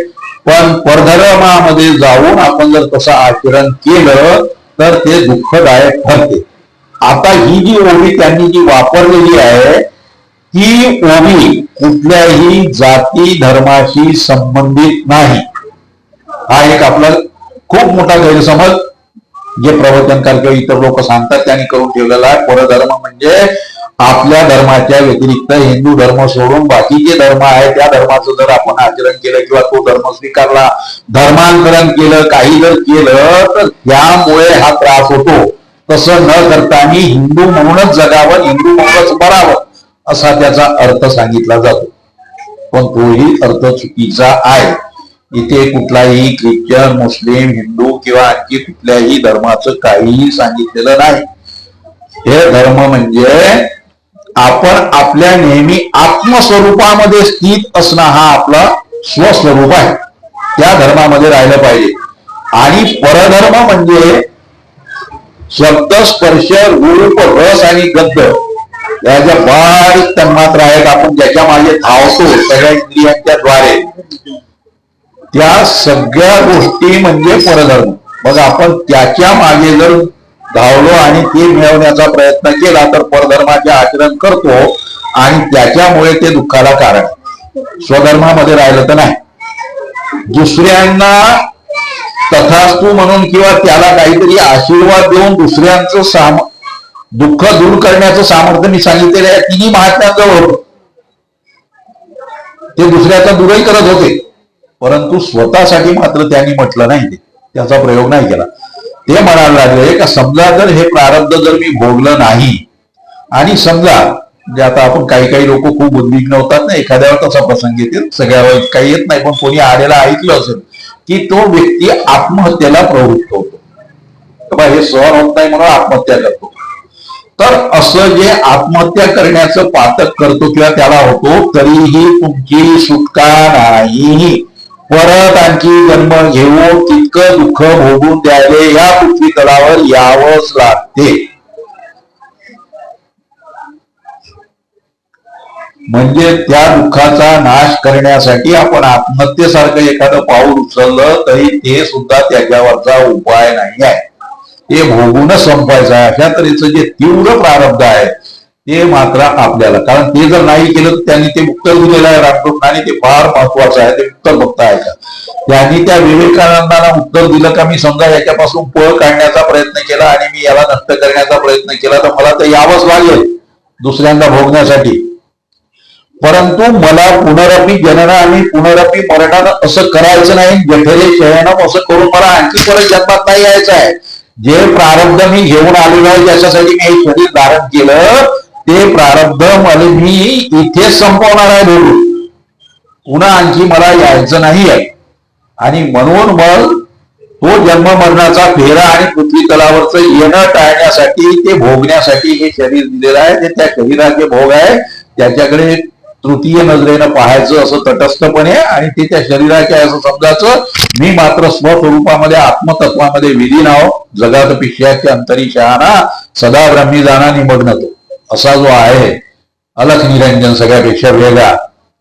पण परधर्मामध्ये जाऊन आपण जर तसं आचरण केलं तर ते दुःखदायक ठरते. आता ही जी ओवी त्यांनी जी वापरलेली आहे ती ओवी कुठल्याही जाती धर्माशी संबंधित नाही. हा एक आपला खूप मोठा गैरसमज जे प्रवचनकार किंवा इतर लोक सांगतात त्यांनी करून ठेवलेला आहे. परधर्म म्हणजे आपल्या धर्माच्या व्यतिरिक्त हिंदू धर्म सोडून बाकी जे धर्म आहे त्या धर्माचं जर आपण आचरण केलं किंवा तो धर्म स्वीकारला, धर्मांतरण केलं, काही जर केलं तर त्यामुळे हा त्रास होतो. तसं न करता मी हिंदू म्हणूनच जगावं, हिंदू म्हणूनच मरावं असा त्याचा अर्थ सांगितला जातो, पण तोही अर्थ चुकीचा आहे. इथे कुठलाही ख्रिश्चन, मुस्लिम, हिंदू किंवा आणखी कुठल्याही धर्माचं काहीही सांगितलेलं नाही. हे धर्म म्हणजे आपण आपल्या नेहमी आत्मस्वरूपामध्ये स्थित असणं हा आपला स्वस्वरूप आहे, त्या धर्मामध्ये राहिलं पाहिजे. आणि परधर्म म्हणजे शब्द, स्पर्श, रूप, रस आणि गंध या ज्या बारीक तन्मात्रा आहेत, आपण ज्याच्या मागे धावतो सगळ्या इंद्रियांच्या द्वारे, त्या सगळ्या गोष्टी म्हणजे परधर्म. मग आपण त्याच्या मागे जर धावलो आणि ते मिळवण्याचा प्रयत्न केला तर परधर्माचे आचरण करतो आणि त्याच्यामुळे ते दुःखाला कारण. स्वधर्मामध्ये राहिलं तर नाही. दुसऱ्यांना तथास्तु म्हणून किंवा त्याला काहीतरी आशीर्वाद देऊन दुसऱ्यांचं दुःख दूर करण्याचं सामर्थ्य मी सांगितलेलं आहे तिन्ही महात्म्यांजवळ होतं. ते दुसऱ्याचा दूरही करत होते, परंतु स्वतःसाठी मात्र त्यांनी म्हटलं नाही, त्याचा प्रयोग नाही केला. ते म्हणायला लागले का समजा जर हे प्रारब्ध जर मी भोगलं नाही, आणि समजा म्हणजे आता आपण काही लोक खूप उद्विग्न होतात ना, एखाद्यावर तसा प्रसंग येतील, सगळ्यावर काही येत नाही, पण कोणी आलेला ऐकलं असेल की तो व्यक्ती आत्महत्येला प्रवृत्त होतो, हे सहन होत नाही म्हणून आत्महत्या करतो. तर असं जे आत्महत्या करण्याचं पातक करतो किंवा त्याला होतो, तरीही तुमची सुटका नाही. परत आणखी जन्म घेऊन तितकं दुःख भोगून द्यावे या पृथ्वी तलावर यावंच लागते. म्हणजे त्या दुःखाचा नाश करण्यासाठी आपण आत्महत्येसारखं एखादं पाऊल उचललं तरी ते सुद्धा त्याच्यावरचा उपाय नाही आहे, ते भोगूनच संपायचं आहे. अशा तऱ्हेचं जे तीव्र प्रारब्ध आहे ते मात्र आपल्याला, कारण ते जर नाही केलं तर त्यांनी ते उत्तर दिलेलं आहे रामकृष्णाने, ते फार महत्वाचं आहे. ते उत्तर बघता आहे का, त्यांनी त्या विवेकानंदाला उत्तर दिलं का मी समजा याच्यापासून पळ काढण्याचा प्रयत्न केला आणि मी याला नष्ट करण्याचा प्रयत्न केला तर मला तर यावंच लागेल दुसऱ्यांदा भोगण्यासाठी, परंतु मला पुनरपी जनन आणि पुनरपी मरणानं असं करायचं नाही. जठरे शयनम असं करून मला आणखी परत जन्मात नाही यायचं आहे. जे प्रारब्ध मी घेऊन आलेलो आहे ज्याच्यासाठी मी हे शरीर धारण केलं ते प्रारब्ध मला मी इथेच संपवणार आहे बोलून, पुन्हा आणखी मला यायचं नाही आहे. आणि म्हणून मग तो जन्म मरणाचा फेरा आणि पृथ्वी तलावरचं येणं टाळण्यासाठी, ते भोगण्यासाठी हे शरीर दिलेलं आहे. ते त्या शरीराचे भोग आहे, त्याच्याकडे तृतीय नजरेनं पाहायचं असं तटस्थपणे, आणि ते त्या शरीराचे असं समजायचं मी मात्र स्वस्वरूपामध्ये आत्मतत्वामध्ये विलीन आहो. जगात पिष्याच्या अंतरी शहाणा सदा ब्रह्मी जाणा निमग्न तो, असा जो आहे अलख निरंजन सगळ्यापेक्षा वेगळा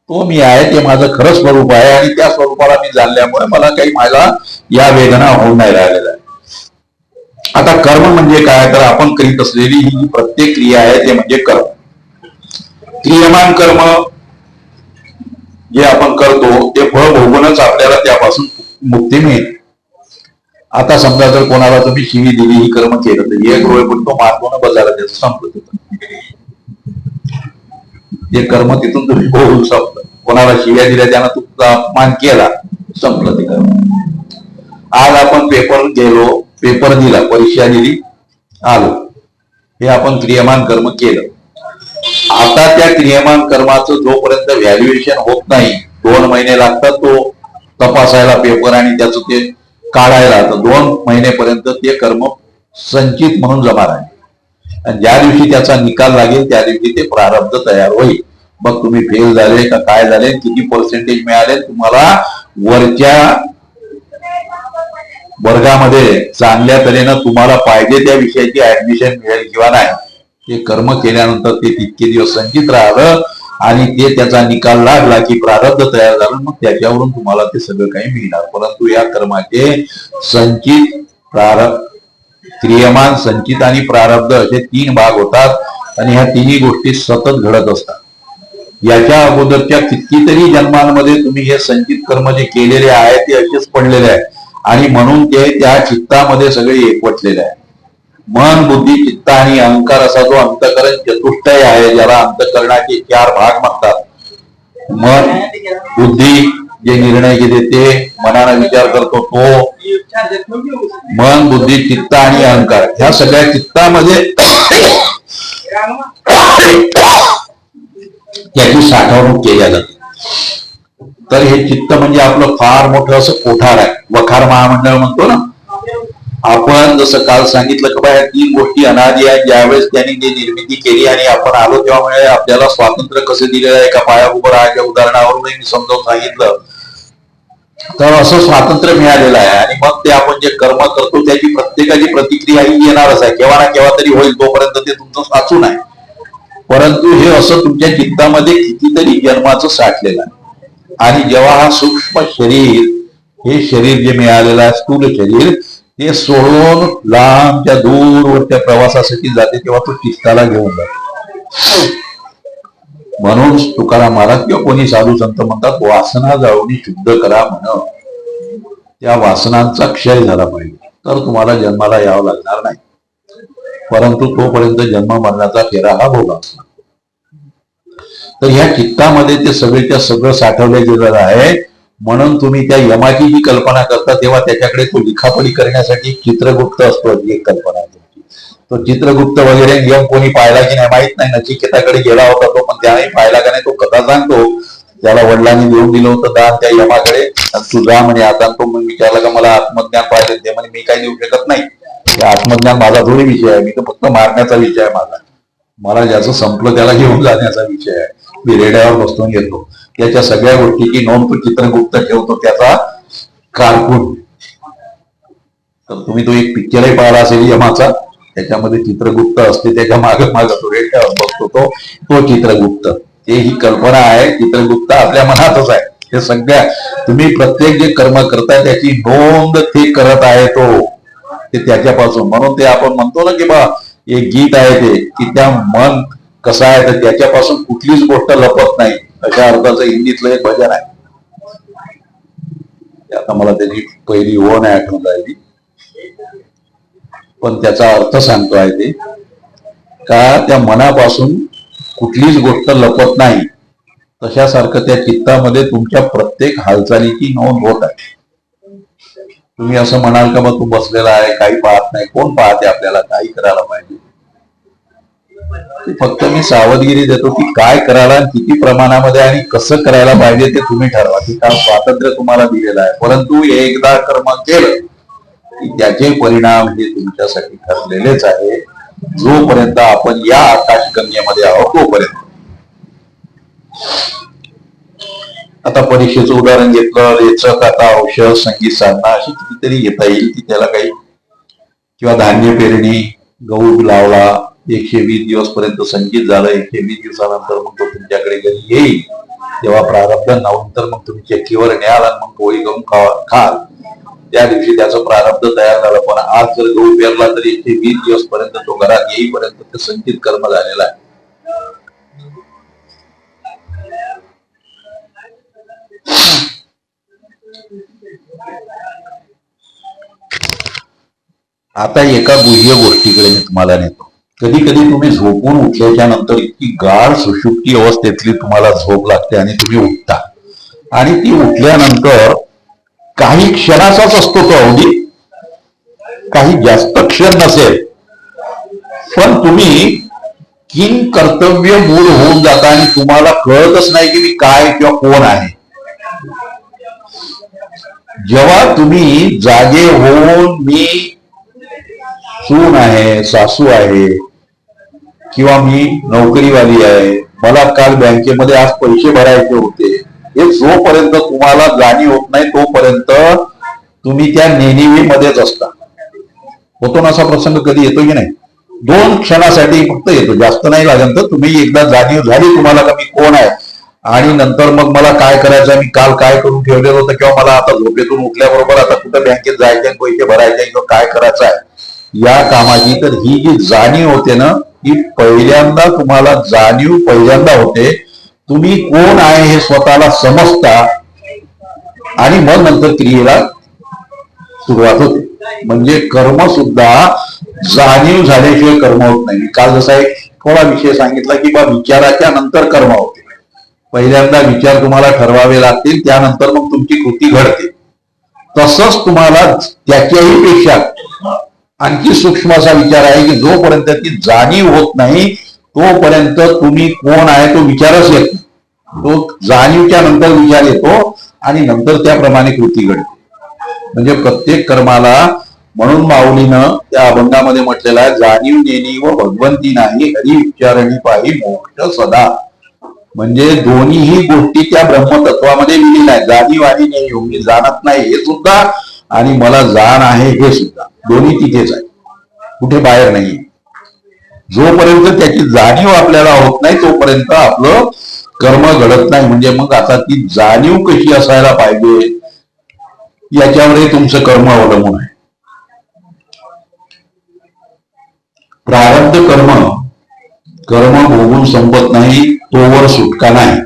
तो मी आहे, ते माझं खरं स्वरूप आहे. आणि त्या स्वरूपाला मी जाणल्यामुळे मला काही माझा या वेदना होऊन नाही राहिलेला आहे. आता कर्म म्हणजे काय, तर आपण करीत असलेली ही प्रत्येक क्रिया आहे ते म्हणजे कर्म. क्रियमान कर्म जे आपण करतो ते फळ भोगूनच आपल्याला त्यापासून मुक्ती मिळते. आता समजा जर कोणाला तुम्ही शिवी दिली, ही कर्म केलं तर एक रोय पण तो मार्गाने बजायला त्याचं संपलं, ते कर्म तिथून तुम्ही भोगून संपलं. कोणाला शिव्या दिल्या त्यानं तुमचा अपमान केला, संपलं ते कर्म. आज आपण पेपर गेलो, पेपर दिला, परीक्षा दिली, आलो, हे आपण क्रियमान कर्म केलं. आता त्या क्रियमान कर्माचं जोपर्यंत व्हॅल्युएशन होत नाही, 2 महिने लागतात तो तपासायला पेपर आणि त्याचं ते काढायला, तर 2 महिनेपर्यंत ते कर्म संचित म्हणून जमा राहील. आणि ज्या दिवशी त्याचा निकाल लागेल त्या दिवशी ते प्रारब्ध तयार होईल. मग तुम्ही फेल झाले का काय झाले, किती पर्सेंटेज मिळाले, तुम्हाला वरच्या वर्गामध्ये चांगल्या तऱ्हेनं तुम्हाला पाहिजे त्या विषयाची ऍडमिशन मिळेल किंवा नाही, ते कर्म केल्यानंतर ते तितके दिवस संचित राहिलं आणि ते त्याचा निकाल लागला की प्रारब्ध तयार झालं, मग त्याच्यावरून तुम्हाला ते सगळं काही मिळणार. परंतु या कर्माचे संचित, प्रारब्ध, क्रियमान, संचित आणि प्रारब्ध असे 3 भाग होतात आणि ह्या तिन्ही गोष्टी सतत घडत असतात. याच्या अगोदरच्या कितीतरी जन्मांमध्ये तुम्ही हे संचित कर्म जे केलेले आहे ते असेच पडलेले आहे आणि म्हणून ते त्या चित्तामध्ये सगळे एकवटलेले आहे. मन, बुद्धी, चित्त आणि अहंकार असा जो अंतःकरण चतुष्टय आहे, ज्याला अंतःकरणाचे 4 भाग म्हणतात. मन, बुद्धी जे निर्णय घेते ते, मनाने विचार करतो तो, मन, बुद्धी, चित्त आणि अहंकार, ह्या सगळ्या चित्तामध्ये त्याची साठवणूक केल्या जाते. तर हे चित्त म्हणजे आपलं फार मोठं असं कोठार आहे. वखार महामंडळ म्हणतो ना आपण, जसं काल सांगितलं की बाहेर 3 गोष्टी अनादी आहेत. ज्यावेळेस त्यांनी जी निर्मिती केली आणि आपण आलो तेव्हा आपल्याला स्वातंत्र्य कसं दिलेलं आहे, एका पाया उभं राहायच्या उदाहरणावरून मी समजावून सांगितलं. तर असं स्वातंत्र्य मिळालेलं आहे आणि मग ते आपण जे कर्म करतो त्याची प्रत्येकाची प्रतिक्रिया ही येणारच आहे. केव्हा ना केव्हा तरी होईल, तोपर्यंत ते तुमचं साचून आहे. परंतु हे असं तुमच्या चित्तामध्ये कितीतरी जन्माचं साठलेलं आहे आणि जेव्हा हा सूक्ष्म शरीर, हे शरीर जे मिळालेलं आहे स्थूल शरीर, ते सोडून लांबच्या दूरवरच्या प्रवासासाठी जाते तेव्हा तो चित्ताला घेऊन जातो. म्हणून तुकाराम महाराज किंवा कोणी साधू संत म्हणतात वासना जाळून शुद्ध करा म्हण. त्या वासनांचा क्षय झाला पाहिजे तर तुम्हाला जन्माला यावं लागणार नाही. परंतु तोपर्यंत जन्म मरणाचा फेरा हा भोगा. तर ह्या चित्तामध्ये ते सगळेच्या सगळं साठवलं गेलेलं आहे. म्हणून तुम्ही त्या यमाची जी कल्पना करता तेव्हा त्याच्याकडे तो लिखापडी करण्यासाठी चित्रगुप्त असतो. एक कल्पना तो चित्रगुप्त वगैरे यम कोणी पाहिला की नाही माहित नाही. नचिकेताकडे गेला होता तो, पण त्याने पाहिला का नाही तो कथा सांगतो. त्याला वडिलांनी देऊन दिलं होतं दान त्या यमाकडे, तू जा म्हणे आता. तो मग विचारला का मला आत्मज्ञान पाहिजे, ते म्हणे मी काही देऊ शकत नाही. आत्मज्ञान माझा थोडी विषय आहे, मी तर फक्त मारण्याचा विषय आहे माझा. मला ज्याचं संपलं त्याला घेऊन जाण्याचा विषय आहे. मी रेड्यावर बसवून येतो. त्याच्या सगळ्या गोष्टीची नोंद तो चित्रगुप्त ठेवतो, त्याचा कारकून. तर तुम्ही तो एक पिक्चरही पाहिला असेल यमाचा, त्याच्यामध्ये चित्रगुप्त असते, त्याच्या मागे मागे तो रेड्यावर बसतो तो चित्रगुप्त. ते ही कल्पना आहे. चित्रगुप्त आपल्या मनातच आहे. हे सगळ्या तुम्ही प्रत्येक जे कर्म करताय त्याची नोंद ते करत आहे ते त्याच्यापासून. म्हणून ते आपण म्हणतो ना की बा एक गीत आहे ते की त्या मन कसं आहे तर त्याच्यापासून कुठलीच गोष्ट लपत नाही, अशा अर्थाचं हिंदीतलं एक भजन आहे. आता मला त्याची पहिली ओळ नाही आठवण राहिली, पण त्याचा अर्थ सांगतो आहे ते का त्या मनापासून कुठलीच गोष्ट लपत नाही. तशासारखं त्या चित्तामध्ये तुमच्या प्रत्येक हालचालीची नोंद होत आहे. तुम्ही असं म्हणाल का मग तू बसलेला आहे काही पाहत नाही. कोण पाहते आपल्याला? काही करायला पाहिजे. फक्त मी सावधगिरी देतो की काय करायला, किती प्रमाणामध्ये आणि कसं करायला पाहिजे ते तुम्ही ठरवा. की काम स्वातंत्र्य तुम्हाला दिलेलं आहे. परंतु एकदा कर्म केलं की त्याचे परिणाम हे तुमच्यासाठी ठरलेलेच आहे. जोपर्यंत आपण या आकाशगंगेमध्ये आहोत तोपर्यंत. आता परीक्षेचं उदाहरण घेतलं, रेचक, आता औषध, संगीत साधना अशी कितीतरी घेता येईल की त्याला काही, किंवा धान्य पेरणी, गहू लावला, 120 दिवस पर्यंत संगीत झालं, 120 दिवसानंतर मग तो तुमच्याकडे घरी येईल. तेव्हा प्रारब्ध नंतर मग तुम्ही चक्कीवर न्याल आणि मग पोळी गहू खाल. त्या दिवशी त्याचं प्रारब्ध तयार झालं. पण आज जर गहू पेरला तर 120 दिवस पर्यंत तो घरात येईपर्यंत ते संचित कर्म झालेला आहे. आता एका गुह्य गोष्टीकडे मी तुम्हाला नेतो. कधी कधी तुम्ही झोपून उठल्याच्या नंतर इतकी गाढ सुषुप्ती अवस्थेतली तुम्हाला झोप लागते आणि तुम्ही उठता आणि ती उठल्यानंतर काही क्षणाचाच असतो तो अवधी, काही जास्त क्षण नसेल, पण तुम्ही किंग कर्तव्य मूळ होऊन जाता आणि तुम्हाला कळतच नाही की मी काय किंवा कोण आहे. जेव्हा तुम्ही जागे होऊन मी सून आहे, सासू आहे, किंवा मी नोकरीवाली आहे, मला काल बँकेमध्ये आज पैसे भरायचे होते, हे जोपर्यंत तुम्हाला जाणीव होत नाही तोपर्यंत तुम्ही त्या नेणिवेमध्येच असता. होतो ना असा प्रसंग? कधी येतो की नाही? 2 क्षणासाठी फक्त येतो, जास्त नाही लागत. तर तुम्ही एकदा जाणीव झाली तुम्हाला का मी कोण आहे, आणि नंतर मग मला काय करायचं, मी काल काय करून ठेवलेलं होतं, किंवा मला आता झोपेतून उठल्याबरोबर आता कुठं बँकेत जायचे, पैसे भरायचे किंवा काय करायचं आहे या कामाची, तर ही जी जाणीव होते ना, ही पहिल्यांदा तुम्हाला जाणीव पहिल्यांदा होते. तुम्ही कोण आहे हे स्वतःला समजता, आणि मग नंतर क्रियेला सुरुवात होते. म्हणजे कर्म सुद्धा जाणीव झाल्याशिवाय कर्म होत नाही. मी काल जसा एक थोडा विषय सांगितला की बा विचाराच्या नंतर कर्म होते. पहिल्यांदा विचार तुम्हाला ठरवावे लागतील, त्यानंतर मग तुमची कृती घडते. तसंच तुम्हाला त्याच्याही पेक्षा आणखी सूक्ष्म असा विचार आहे की जोपर्यंत ती जाणीव होत नाही तोपर्यंत तुम्ही कोण आहे तो विचारच येत नाही. तो जाणीवच्या नंतर विचार येतो आणि नंतर त्याप्रमाणे कृती घडते. म्हणजे प्रत्येक कर्माला, म्हणून माऊलीनं त्या अभंगामध्ये म्हटलेला आहे, जाणीव नेणी व भगवंती नाही, हरी विचारणी पाही मोक्ष सदा. म्हणजे दोन्हीही गोष्टी त्या ब्रह्मतत्वामध्ये लिहिलेल्या आहेत. जाणीव आणि नेणीव, मी जाणत नाही हे सुद्धा आणि मला जाण आहे हे सुद्धा, दोन्ही तिथेच आहे, कुठे बाहेर नाही. जोपर्यंत त्याची जाणीव आपल्याला होत नाही तोपर्यंत आपलं कर्म घडत नाही. म्हणजे मग आता ती जाणीव कशी असायला पाहिजे याच्यावरही तुमचं कर्म अवलंबून आहे. प्रारब्ध कर्म भोगून संपत नाही, तोवर सुटका नाही.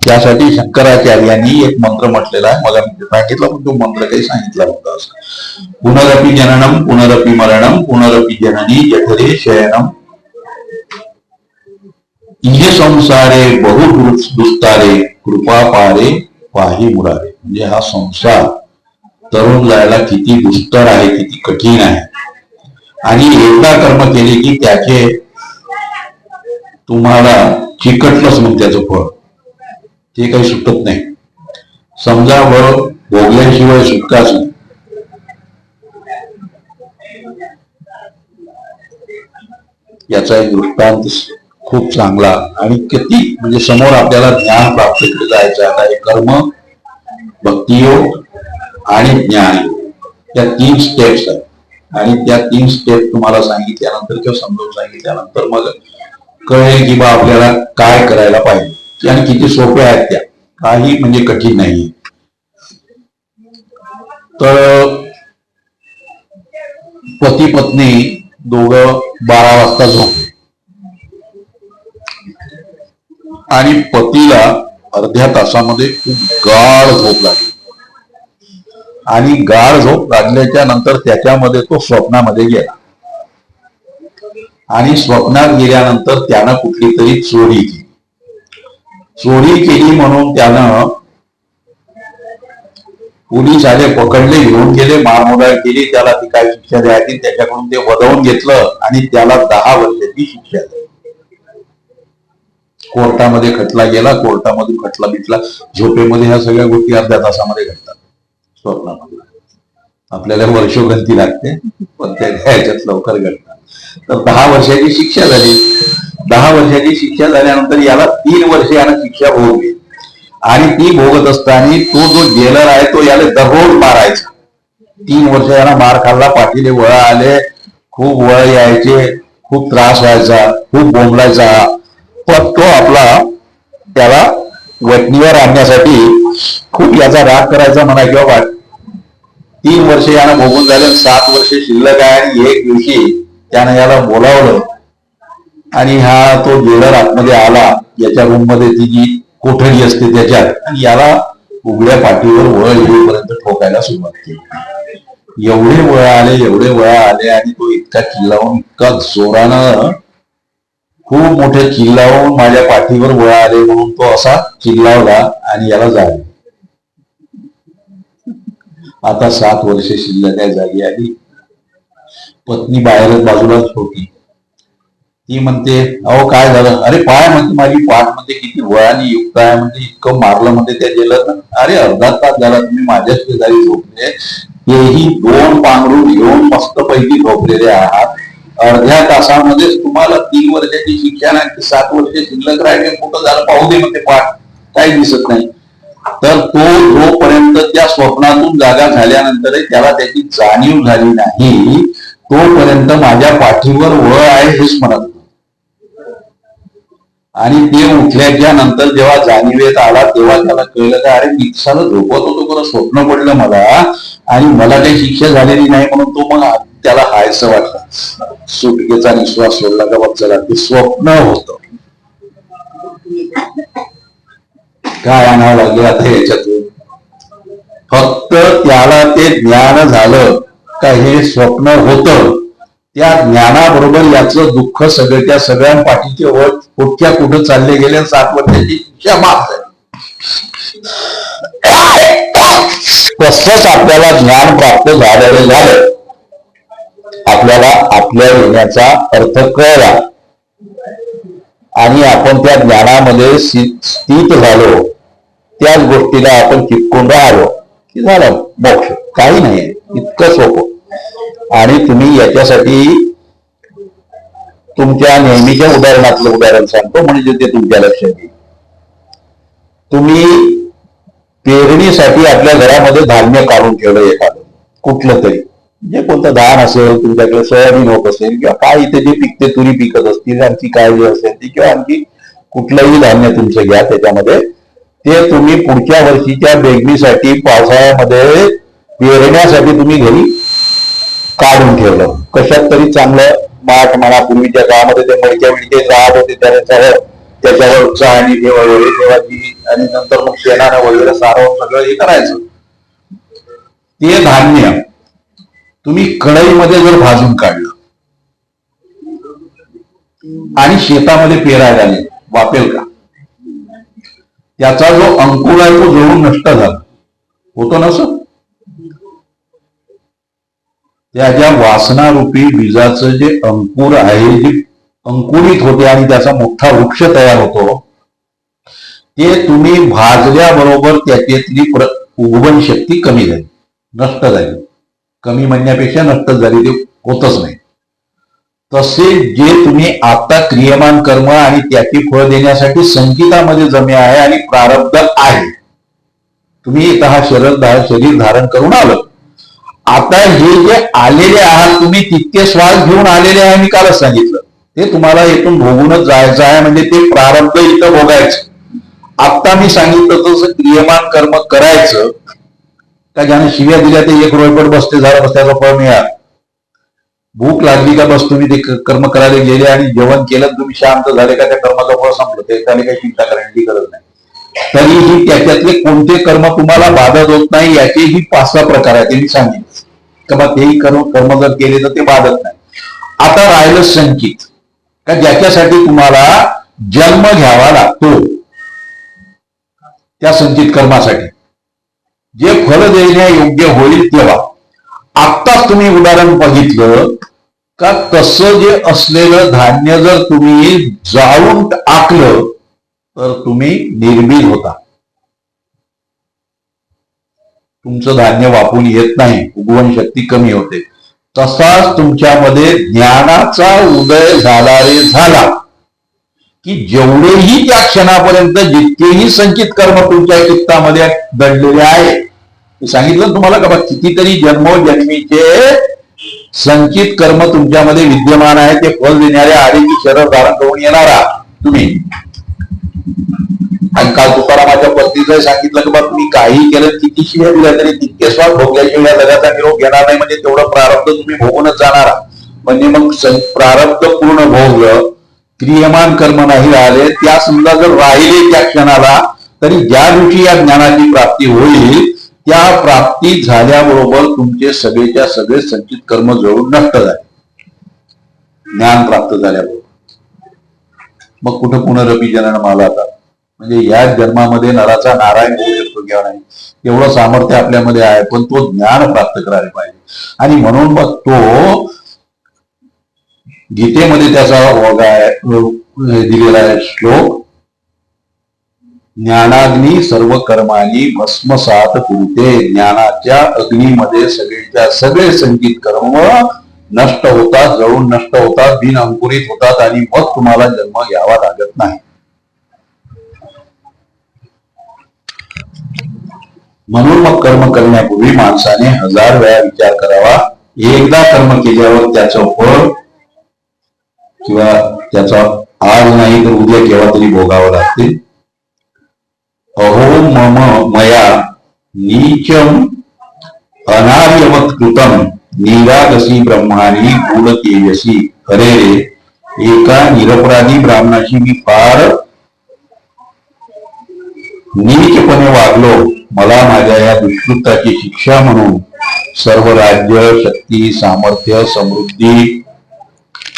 त्यासाठी शंकराचार्यांनी एक मंत्र म्हटलेला आहे, मला सांगितलं पण तो मंत्र काही सांगितला होता असं, पुनरपि जननम पुनरपि मरणम पुनरपि जननी जठरे शयनम इहे संसारे बहु दुस्तारे कृपा पारे पाही मुरारे. म्हणजे हा संसार तरुण जायला किती दुस्तर आहे, किती कठीण आहे, आणि एकदा कर्म केले की त्याचे तुम्हाला चिकटलंच मग त्याचं फळ, ते काही सुटत नाही. समजा भोगल्याशिवाय सुटकाच नाही. याचा एक दृष्टांत खूप चांगला, आणि किती म्हणजे समोर आपल्याला ज्ञान प्राप्त केलं जायचं. आता हे कर्म, भक्तियोग आणि ज्ञानयोग या 3 स्टेप्स आहेत, आणि त्या 3 स्टेप तुम्हाला सांगितल्यानंतर किंवा समजून सांगितल्यानंतर मग कळेल की बा आपल्याला काय करायला पाहिजे, आणि किती सोप्या आहेत त्या, काही म्हणजे कठीण नाही. तर पती पत्नी दोघं 12 वाजता झोपले, आणि पतीला अर्ध्या तासामध्ये खूप गाढ झोप लागली, आणि गाढ झोप लागल्याच्या नंतर त्याच्यामध्ये तो स्वप्नामध्ये गेला, आणि स्वप्नात गेल्यानंतर त्यानं कुठली तरी चोरी केली म्हणून त्यानं पोलीस आले, पकडले, घेऊन गेले, मारमोडाळ केली, त्याला ती काय शिक्षा द्यायची त्याच्याकडून ते वदवून घेतलं, आणि त्याला 10 वर्षाची शिक्षा झाली. कोर्टामध्ये खटला गेला, कोर्टामधून खटला बिटला. झोपेमध्ये ह्या सगळ्या गोष्टी अर्ध्या तासामध्ये घडतात, स्वप्नामध्ये आपल्याला वर्षोगंती लागते, पण त्या ह्याच्यात लवकर घडतात. तर 10 वर्षाची शिक्षा झाली. 10 वर्षाची शिक्षा झाल्यानंतर याला 3 वर्ष यानं शिक्षा भोगली, आणि ती भोगत असताना तो जो जेलर आहे तो याला दररोज मारायचा. 3 वर्ष याला मार खाल्ला, पाठीले वळ आले, खूप वळ यायचे, खूप त्रास व्हायचा, खूप बोंबलायचा. पण तो आपला त्याला वटणीवर आणण्यासाठी खूप याचा राग करायचा म्हणा, किंवा 3 वर्ष यानं भोगून झाले, 7 वर्ष शिल्लक आहे. आणि एक दिवशी त्यानं याला बोलावलं, आणि हा तो जेलर आतमध्ये आला, याच्या रूम मध्ये ती जी कोठडी असते त्याच्यात, आणि याला उघड्या पाठीवर वळ येईपर्यंत ठोकायला सुरुवात केली. एवढे वळ आले, आणि तो इतका चिल्लावून, इतका जोरानं, खूप मोठे चिल्लावून माझ्या पाठीवर वळ आले म्हणून तो असा चिल्लावला, आणि याला जाळले. आता 7 वर्ष शिल्लक आहे, जागी आली. पत्नी बाहेरच बाजूलाच होती. ती म्हणते, अहो काय झालं? अरे पाय म्हणते, माझी पाठ मध्ये किती वळाने युक्त आहे, म्हणजे इतकं मारलं म्हणते त्या जेलरनं. अरे अर्धा तास झाला तुम्ही माझ्याच शेजारी झोपले, तेही 2 पांघरून घेऊन मस्त पैकी झोपलेले आहात. अर्ध्या तासामध्येच तुम्हाला 3 वर्षाची शिक्षा नाही, 7 वर्ष शिल्लक राहिले, कुठं झालं पाहू दे म्हणते, पाठ काही दिसत नाही. तर तो जोपर्यंत त्या स्वप्नातून जागा झाल्यानंतर त्याला त्याची जाणीव झाली नाही तोपर्यंत माझ्या पाठीवर वळ आहे हेच म्हणत होतो. आणि ते उठल्याच्या नंतर जेव्हा जाणीवेत आला तेव्हा त्याला कळलं का अरे मी दिवसाला झोपत होतो, बरं स्वप्न पडलं मला आणि मला काही शिक्षा झालेली नाही म्हणून तो मग त्याला हायचं वाटलं. सुटकेचा निश्वास सोडला का बघ चला ते स्वप्न होतं. काय आणावं लागले आता याच्यातून? फक्त त्याला ते ज्ञान झालं का हे स्वप्न होतं. त्या ज्ञानाबरोबर याचं दुःख सगळ्या सगळ्या पाठीचे वर कुठच्या कुठं चालले गेले, 7 वर्षाची शिक्षा माफ झाली. तसंच आपल्याला ज्ञान प्राप्त झालेलं झालं. आपल्याला आपल्या येण्याचा अर्थ कळला आणि आपण त्या ज्ञानामध्ये स्थित झालो. त्याच गोष्टीला आपण चिपकून राहिलो की झालं मोक्ष. काही नाही, इतकं सोपं. आणि तुम्ही याच्यासाठी तुमच्या नेहमीच्या उदाहरणातलं उदाहरण सांगतो म्हणजे ते तुमच्या लक्षात येईल. तुम्ही पेरणीसाठी आपल्या घरामध्ये धान्य काढून ठेवलं एखादं कुठलं तरी, जे कोणतं धान असेल, तुमच्याकडे सोयाबीन होत असेल किंवा काय इथे जे पिकते तुरी पिकत असतील, आणखी काय जे असेल ती किंवा आणखी कुठलंही धान्य तुमचं घ्या त्याच्यामध्ये, ते तुम्ही पुढच्या वर्षीच्या बेगणीसाठी पावसाळ्यामध्ये पेरण्यासाठी तुम्ही घरी काढून ठेवलं. कशात तरी चांगलं माठ म्हणा, पूर्वीच्या काळामध्ये ते मडक्या विडके राहत होते त्याच्यावर चाळणी वगैरे ठेवायची आणि नंतर मग शेणानं वगैरे सारवून सगळं हे करायचं. ते धान्य तुम्ही कढईमध्ये जर भाजून काढलं आणि शेतामध्ये पेरायला आले, वापेल का? त्याचा जो अंकुर आहे तो जळून नष्ट झाला होतो नसं. त्याच्या वासनारूपी बीजाचं जे अंकुर आहे, जे अंकुरित होते आणि त्याचा मोठा वृक्ष तयार होतो, ते तुम्ही भाजल्याबरोबर त्याच्यातली उगवण शक्ती कमी झाली, नष्ट झाली. कमी म्हणण्यापेक्षा नष्ट झाली, ते होतच नाही. तसे जे तुम्ही आता क्रियमान कर्म आणि त्याची फळ देण्यासाठी संचितामध्ये जमे आहे आणि प्रारब्ध आहे. तुम्ही इथं हा शरीर धारण करून आलं. आता हे जे आलेले आहात तुम्ही तितके श्वास घेऊन आलेले आहे, मी कालच सांगितलं. ते तुम्हाला इथून भोगूनच जायचं आहे, म्हणजे ते प्रारब्ध इथं भोगायचं. आता मी सांगितलं तसं क्रियमान कर्म करायचं का ज्याने शिव्या दिल्या ते 1 रुपये बसते झालं बस त्याचं फळ मिळालं. भूक लागली का बस तुम्ही ते कर्म करायला गेले आणि जेवण केलं तुम्ही शांत झाले का त्या कर्माचं फळ संपलं, ते त्याने काही चिंता करण्याची गरज नाही. तरीही त्याच्यातले कोणते कर्म तुम्हाला बाधत होत नाही याचेही 5-6 प्रकार आहेत, ते मी सांगितलं का बा तेही कर्म जर केले तर ते बाधत नाही. आता राहिलं संचित, का ज्याच्यासाठी तुम्हाला जन्म घ्यावा लागतो. त्या संचित कर्मासाठी जे फल देण्या योग्य होईल तेव्हा. आत्ताच तुम्ही उदाहरण बघितलं का तसं जे असलेलं धान्य जर तुम्ही जाळून टाकलं तर तुम्ही निर्बीज होता. तुमचं धान्य वापरून येत नाही, उगवण शक्ती कमी होते. तसाच तुमच्यामध्ये ज्ञानाचा उदय झाला रे झाला की जेवढेही त्या क्षणापर्यंत जितकेही संचित कर्म तुमच्या चित्तामध्ये दडलेले आहे, सांगितलं तुम्हाला का बा कितीतरी जन्मोजन्मीचे संचित कर्म तुमच्यामध्ये विद्यमान आहे. ते फल देणाऱ्या आधीची शरीर धारण करून येणारा तुम्ही. आणि काल तुकारामाच्या पत्नीचं सांगितलं की बा तुम्ही काही केलं, किती शिव्या दिल्या तरी तितके स्वाद भोगल्याशिवाय या जगाचा निरोप घेणार नाही, म्हणजे तेवढं प्रारब्ध तुम्ही भोगूनच जाणारा. म्हणजे मग प्रारब्ध पूर्ण भोगलं, क्रियमान कर्म नाही राहिले, त्या समजा जर राहिले त्या क्षणाला, तरी ज्या दिवशी या ज्ञानाची प्राप्ती होईल त्या प्राप्ती झाल्याबरोबर तुमचे सगळेच्या सगळे संचित कर्म जळून नष्ट झाले. ज्ञान प्राप्त झाल्याबरोबर मग कुठं पुनरपी जनन मला आता, म्हणजे या जन्मामध्ये नराचा नारायण होऊ शकतो किंवा नाही, एवढं सामर्थ्य आपल्यामध्ये आहे. पण तो ज्ञान प्राप्त करायला पाहिजे. आणि म्हणून मग तो गीतेमध्ये त्याचा दिलेला आहे श्लोक, ज्ञानाग्नी सर्व कर्मानी भस्मसात कुरुते. ज्ञानाच्या अग्नीमध्ये सगळेच्या सगळे संचित कर्म नष्ट होतात, जळून नष्ट होतात, बिन अंकुरित होतात आणि मग तुम्हाला जन्म घ्यावा लागत नाही. म्हणून मग कर्म करण्यापूर्वी माणसाने 1000 वेळा विचार करावा एकदा कर्म केल्यावर त्याचं फळ किंवा त्याचा आज नाही तर उद्या केव्हा तरी भोगावं लागते. अहो मम मया नीचम अनार्यवत कृतम निरागसी ब्रह्मानी गुण तेजसी. अरे रे, एका निरपराधी ब्राह्मणाशी मी फार नीचपणे वागलो. मला माझ्या या दुष्कृत्याची शिक्षा म्हणून सर्व राज्य, शक्ती, सामर्थ्य, समृद्धी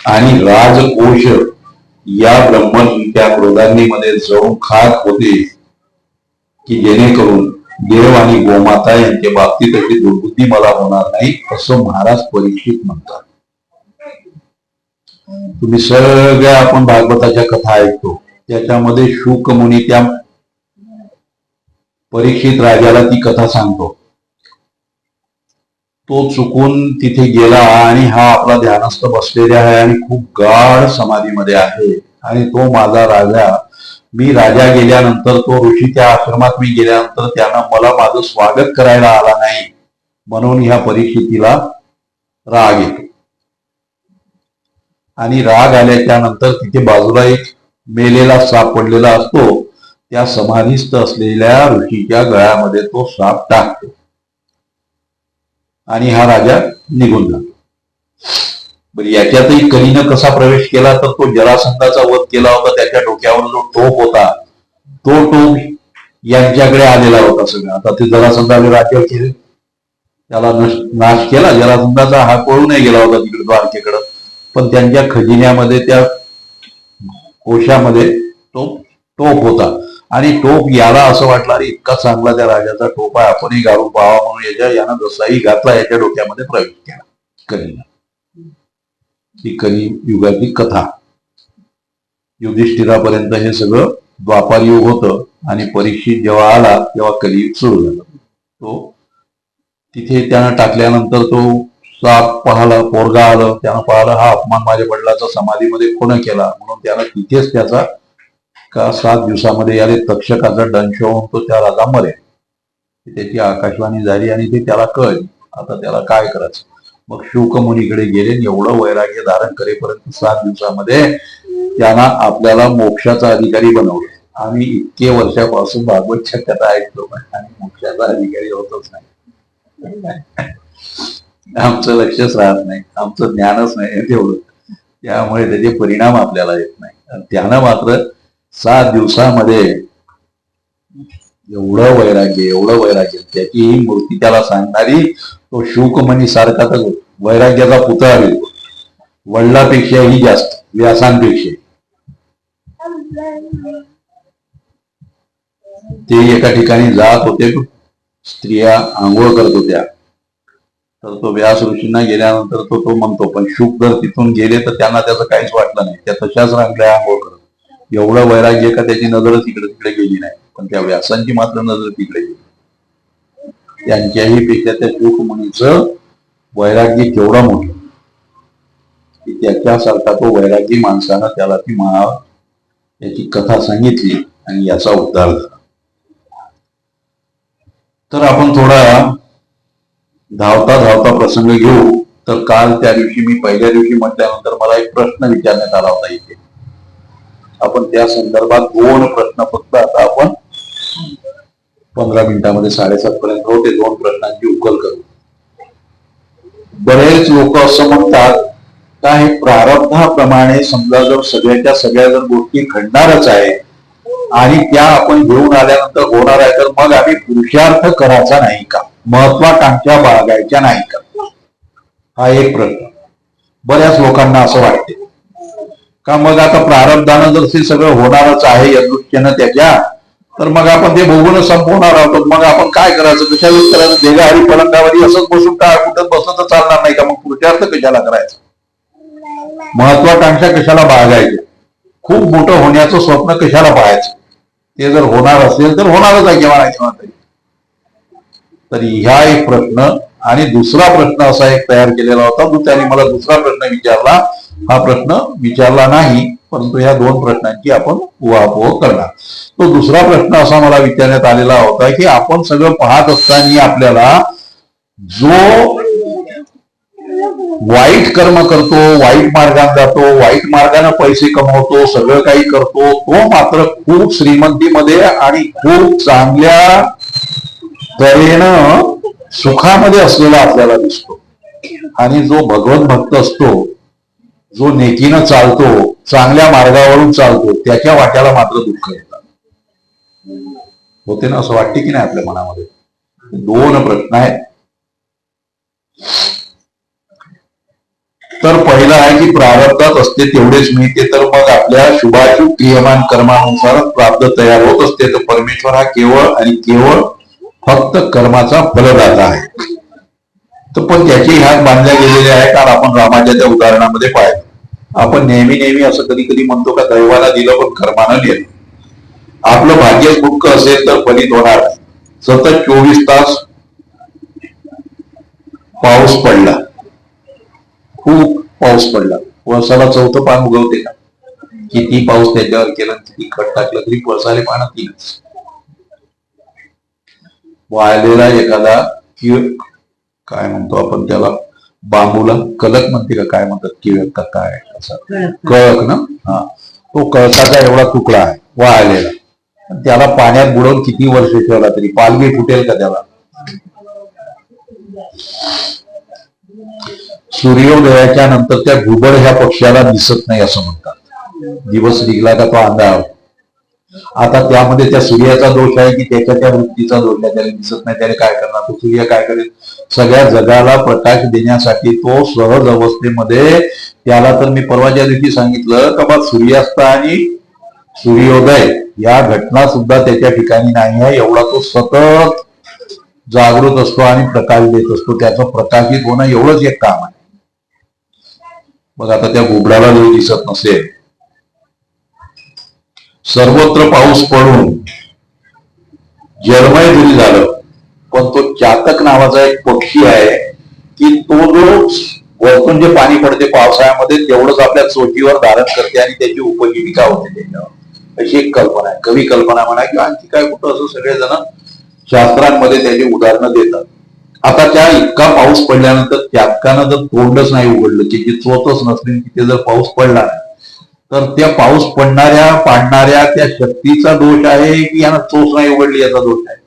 आणि राजकोश या ब्रह्मन त्या क्रोधाग्नीमध्ये जाऊन खात होते की जेणेकरून देव आणि गोमाता यांच्या बाबतीत अशी दुर्बुद्धी मला होणार नाही, असं महाराज परीक्षित म्हणतात. तुम्ही सगळ्या आपण भागवताच्या कथा ऐकतो, त्याच्यामध्ये शुक मुनी त्या परीक्षित राजाला ती कथा सांगतो. तो चुकून तिथे गेला आणि हा आपला ध्यानस्थ बसलेला आहे आणि खूप गाढ समाधीमध्ये आहे. आणि तो माझा राजा, मी राजा गेल्यानंतर, तो ऋषीच्या आश्रमात मी गेल्यानंतर त्यानं मला माझं स्वागत करायला आला नाही, म्हणून ह्या परीक्षितीला राग येतो. आणि राग आल्याच्या नंतर तिथे बाजूला एक मेलेला साप पडलेला असतो. त्या समाधीस्थ असलेल्या ऋषीच्या गळ्यामध्ये तो साप टाकतो आणि हा राजा निघून जातो. बरं, याच्यातही कलीनं कसा प्रवेश केला तर तो जरासंधाचा वध केला होता. त्याच्या डोक्यावर जो टोप होता तो टोप यांच्याकडे आलेला होता सगळं. आता ते जरासंधाने राज्य केले, त्याला नाश केला. जरासंधाचा हा पळून नाही गेला होता तिकडे द्वारकेकडं, पण त्यांच्या खजिन्यामध्ये त्या कोशामध्ये तो टोप होता. आणि टोप याला असं वाटलं, अरे इतका चांगला त्या राजाचा टोप आहे, आपणही घालून पाहावा म्हणून यानं जसाही घातला याच्या डोक्यामध्ये प्रवेश केला कलीनं. ही कली युगाची कथा. युधिष्ठिरापर्यंत हे सगळं द्वापार युग होतं आणि परीक्षित जेव्हा आला तेव्हा कलियुग सुरू झालं. तो तिथे त्यानं टाकल्यानंतर तो साप पाहला, पोरगा आलं, त्यानं पाहिलं हा अपमान माझ्या वडिलाचा समाधीमध्ये कोण केला, म्हणून त्यानं तिथेच त्याचा का 7 दिवसामध्ये याले तक्षकाचा दंश होऊन तो त्या राजा मरे. त्याची आकाशवाणी झाली आणि ते त्याला कळली, आता त्याला काय करायचं. मग शुक मुनीकडे गेले. एवढं वैराग्य धारण करेपर्यंत 7 दिवसामध्ये त्यांना आपल्याला मोक्षाचा अधिकारी बनवलं. आम्ही इतके वर्षापासून भागवतच्या कथा ऐकतो आणि मोक्षाचा अधिकारी होतच नाही. आमचं लक्षच राहत नाही, आमचं ज्ञानच नाही तेवढं, त्यामुळे त्याचे परिणाम आपल्याला येत नाही. त्यानं मात्र 7 दिवसामध्ये एवढं वैराग्य त्याची मूर्ती त्याला सांगणारी तो शुकमणी सारखा तर वैराग्याचा पुतळा मिळतो, वडिलापेक्षाही जास्त, व्यासांपेक्षा. ते एका ठिकाणी जात होते, स्त्रिया आंघोळ करत होत्या, तर तो व्यास ऋषींना गेल्यानंतर तो म्हणतो, पण शुक जर तिथून गेले तर त्यांना त्याचं काहीच वाटलं नाही, त्या तशाच रांगल्या आंघोळ करत. एवढं वैराग्य का त्याची नजर तिकडे गेली नाही, पण त्या व्यासांची मात्र नजर तिकडे गेली. त्यांच्याही पेक्षा त्या शुक मुनीचं वैराग्य केवढं मोठं की त्याच्यासारखा तो वैरागी माणसानं त्याला ती याची कथा सांगितली आणि याचा उद्धार झाला. तर आपण थोडा धावता प्रसंग घेऊ. तर काल त्या दिवशी मी पहिल्या दिवशी म्हटल्यानंतर मला एक प्रश्न विचारण्यात आला होता इथे. आपण त्या संदर्भात 2 प्रश्न फक्त आता आपण 15 मिनिटांमध्ये 7:30 पर्यंत होते 2 प्रश्नांची उकल करू. बरेच लोक असं म्हणतात का हे प्रारब्धाप्रमाणे समजा जर सगळ्याच्या सगळ्या जर गोष्टी घडणारच आहे आणि त्या आपण घेऊन आल्यानंतर होणार आहे, तर मग आम्ही पुरुषार्थ करायचा नाही का, महत्वाकांक्षा बाळगायच्या नाही का, हा एक प्रश्न बऱ्याच लोकांना असं वाटते. का मग आता प्रारब्धानं जर ते सगळं होणारच आहे या दृष्टीनं त्याच्या, तर मग आपण ते भोगूनच संपवणार आहोत, मग आपण काय करायचं, कशा वेळी करायचं, देगाहारी पलंगावरी असंच बसून काय कुठं बसलं तर चालणार नाही का, मग पुरुषार्थ कशाला करायचं, महत्वाकांक्षा कशाला बाळगायची, खूप मोठं होण्याचं स्वप्न कशाला पाहायचं, ते जर होणार असेल तर होणारच आहे केव्हा नाही केव्हा तरी. तर ह्या एक प्रश्न. आणि दुसरा प्रश्न असा एक तयार केलेला होता, त्याने मला दुसरा प्रश्न विचारला. हा प्रश्न विचारला नाही, परंतु ह्या 2 प्रश्नांची आपण उहापोह करणार. तो दुसरा प्रश्न असा मला विचारण्यात आलेला होता की आपण सगळं पाहत असताना आपल्याला जो वाईट कर्म करतो, वाईट मार्गाने जातो, वाईट मार्गाने पैसे कमवतो, सगळं काही करतो, तो मात्र खूप श्रीमंतीमध्ये आणि खूप चांगल्या तऱ्हेनं सुखामध्ये असलेला आपल्याला दिसतो. आणि जो भगवत भक्त असतो, जो नेकीनं चालतो, चांगल्या मार्गावरून चालतो, त्याच्या वाट्याला मात्र दुःख येतात. होते ना, असं वाटते की नाही आपल्या मनामध्ये? दोन प्रश्न आहेत. तर पहिला आहे की प्रारब्धात असते तेवढेच मिळते, तर मग आपल्या शुभाशुभ क्रियमान कर्मानुसार प्राप्त तयार होत असते. तर परमेश्वर हा केवळ आणि केवळ फक्त कर्माचा फलदाता आहे. तर पण त्याचे हात बांधले गेलेले आहे. कारण आपण रामाच्या त्या उदाहरणामध्ये पाहिलं. आपण नेहमी असं कधी कधी म्हणतो का दैवाला दिलं पण कर्मानं लिहिलं. आपलं भाग्य फुटक असेल तर फलित होणार नाही. सतत 24 तास पाऊस पडला, खूप पाऊस पडला, वर्षाला 4थं पान उगवते का? किती पाऊस त्याच्यावर केला, किती खत टाकलं तरी पळसाले पानं तीनच. वाळलेला एखादा काय म्हणतो आपण त्याला, बांबूला कलक म्हणते का काय म्हणतात, किळक का काय असा कळक ना, हा, तो कळकाचा एवढा तुकडा आहे वाळलेला. त्याला पाण्यात बुडवून किती वर्ष ठेवला तरी पालवी फुटेल का त्याला? सूर्योदयाच्या नंतर त्या घुबड ह्या पक्ष्याला दिसत नाही असं म्हणतात. दिवस निघला का तो अंधार. आता त्यामध्ये त्या सूर्याचा दोष आहे की त्याच्या त्या वृत्तीचा दोष आहे? त्याला दिसत नाही, त्याने काय करणार? तो सूर्य काय करेल? सगळ्या जगाला प्रकाश देण्यासाठी तो सहज अवस्थेमध्ये, त्याला तर मी परवाच्या दिवशी सांगितलं का बा सूर्यास्त आणि सूर्योदय या घटना सुद्धा त्याच्या ठिकाणी नाही आहे. एवढा तो सतत जागृत असतो आणि प्रकाश देत असतो. त्याचं प्रकाशित होणं एवढंच एक काम आहे. मग आता त्या घुबडाला जरी दिसत नसेल, सर्वत्र पाऊस पडून जलमय जरी झालं, पण तो चातक नावाचा एक पक्षी आहे की तो जो वरतून जे पाणी पडते पावसाळ्यामध्ये तेवढंच आपल्या चोचीवर धारण करते आणि त्याची उपजीविका होते त्याच्यावर. अशी एक कल्पना आहे, कवी कल्पना म्हणा किंवा आणखी काय कुठं, असं सगळेजण शास्त्रांमध्ये त्याची उदाहरणं देतात. आता त्या इतका पाऊस पडल्यानंतर चातकानं जर तोंडच नाही उघडलं, की जी चोचच नसली, तिथे जर पाऊस पडला नाही, तर त्या पाऊस पाडणाऱ्या त्या शक्तीचा दोष आहे की यानं चोच नाही उघडली याचा दोष आहे?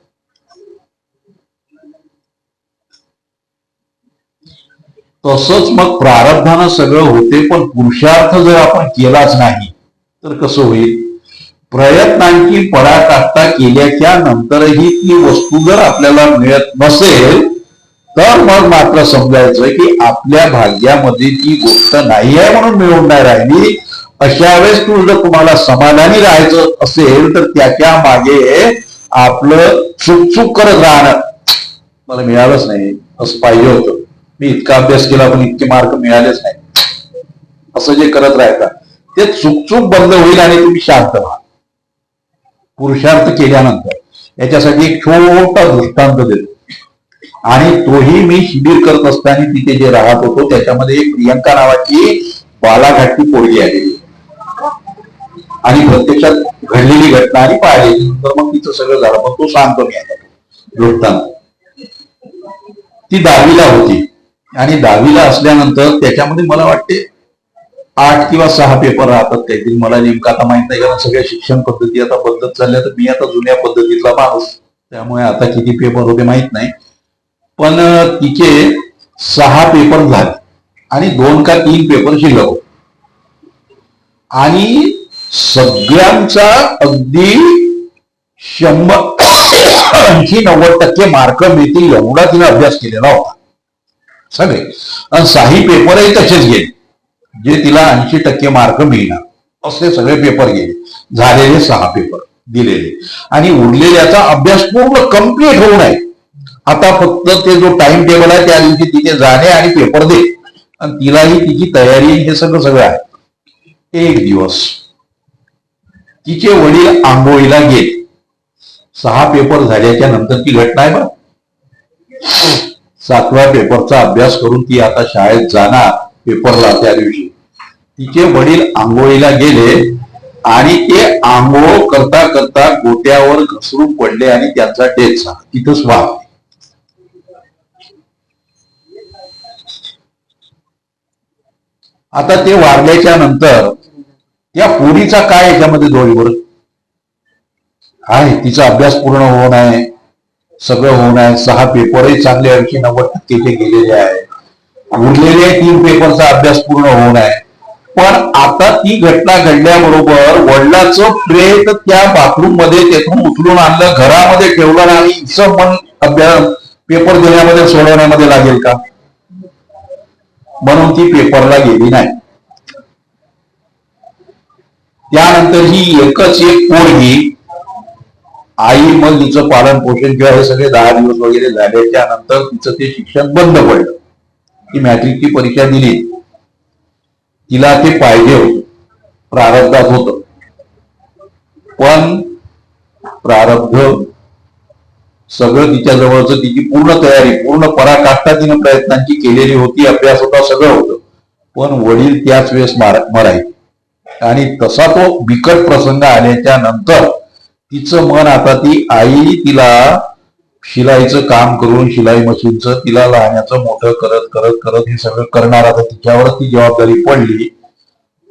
तसंच मग प्रारब्धानं सगळं होते, पण पुरुषार्थ जर आपण केलाच नाही तर कसं होईल? प्रयत्नांची पराकाष्ठा केल्याच्या नंतरही ती वस्तू जर आपल्याला मिळत नसेल, तर मग मात्र समजायचं की आपल्या भाग्यामध्ये ती गोष्ट नाही आहे म्हणून मिळून नाही राहिली. अशा वेळेस जर तुम्हाला समाधानी राहायचं असेल तर त्याच्या मागे आपलं चुकचुक करत राहणं, मला मिळालंच नाही, असं पाहिजे होतं, मी इतका अभ्यास केला पण इतके मार्क मिळालेच नाही, असं जे करत राहता ते चुकचुक बंद होईल आणि तुम्ही शांत व्हा पुरुषार्थ केल्यानंतर. याच्यासाठी एक छोटा दृष्टांत देतो, आणि तोही मी शिबिर करत असताना तिथे जे राहत होतो त्याच्यामध्ये एक प्रियंका नावाची बालाघाटची पोरगी आलेली आणि प्रत्यक्षात घडलेली घटना आणि पाहिलेली, नंतर मग तिचं सगळं झालं, पण तो सांगतो मी आता दृष्टांत. ती 10वीला होती आणि 10वीला असल्यानंतर त्याच्यामध्ये मला वाटते 8 किंवा 6 पेपर राहतात काहीतरी, मला नेमकं आता माहित नाही, कारण सगळ्या शिक्षण पद्धती आता बदलत चालल्या. तर मी आता जुन्या पद्धतीतला माणूस, त्यामुळे आता किती पेपर होते माहित नाही, पण तिचे 6 पेपर झाले आणि 2 का 3 पेपर शिल्लक होते. आणि सगळ्यांचा अगदी 80-90% मार्क मिळतील एवढा तिने अभ्यास केलेला होता सगळे. आणि 6 पेपरही तसेच गेले, जे तिला 80% मार्क मिळणार असे सगळे पेपर गेले. झालेले 6 पेपर दिलेले आणि उरलेल्याचा अभ्यास पूर्ण कम्प्लीट होऊ नये. आता फक्त ते जो टाइम टेबल आहे त्या दिवशी तिथे जाणे आणि पेपर दे, आणि तिलाही तिची तयारी हे सगळं आहे. एक दिवस तिचे वडील आंघोळीला गेले. 6 पेपर झाल्याच्या नंतर ती घटना आहे बघ. 7व्या पेपरचा अभ्यास करून ती आता शाळेत जाणार पेपरला. त्या दिवशी तिचे वडील आंघोळीला गेले आणि ते आंघोळ करता करता गोट्यावर घसरून पडले आणि त्यांचा डेथ झाला, तिथंच वाढ. आता ते वारल्याच्या नंतर त्या पोरीचा काय याच्यामध्ये दोष बरं? आहे तिचा अभ्यास पूर्ण होऊन आहे, सगळं होऊन आहे, 6 पेपरही चांगले 80-90% गेलेले आहे, उरलेले 3 पेपरचा अभ्यास पूर्ण होऊन आहे. पण आता ती घटना घडल्याबरोबर वडिलाचं प्रेत त्या बाथरूम मध्ये तेथून उचलून आणलं, घरामध्ये ठेवलं आणि हिचं मन अभ्यास पेपर देण्यामध्ये सोडवण्यामध्ये लागेल का? म्हणून ती पेपरला गेली नाही. त्यानंतर ही एकच एक पोरगी, आई मग तिचं पालन पोषण किंवा हे सगळे 10 दिवस वगैरे झाल्याच्या नंतर तिचं ते शिक्षण बंद पडलं. ती मॅट्रिकची परीक्षा दिली, तिला ते पाहिजे होतं, प्रारब्धात होतं, पण प्रारब्ध सगळं तिच्या जवळचं, तिची पूर्ण तयारी, पूर्ण पराकाष्ठा तिनं प्रयत्नांची केलेली होती, अभ्यास होता, सगळं होतं, पण वडील त्याच वेळेस मरायचे. आणि तसा तो बिकट प्रसंग आल्याच्या नंतर तिचं मन, आता ती आई तिला शिलाईचं काम करून, शिलाई मशीनचं तिला लहानाचं मोठं करत करत करत हे सगळं करणार, आता तिच्यावर ती जबाबदारी पडली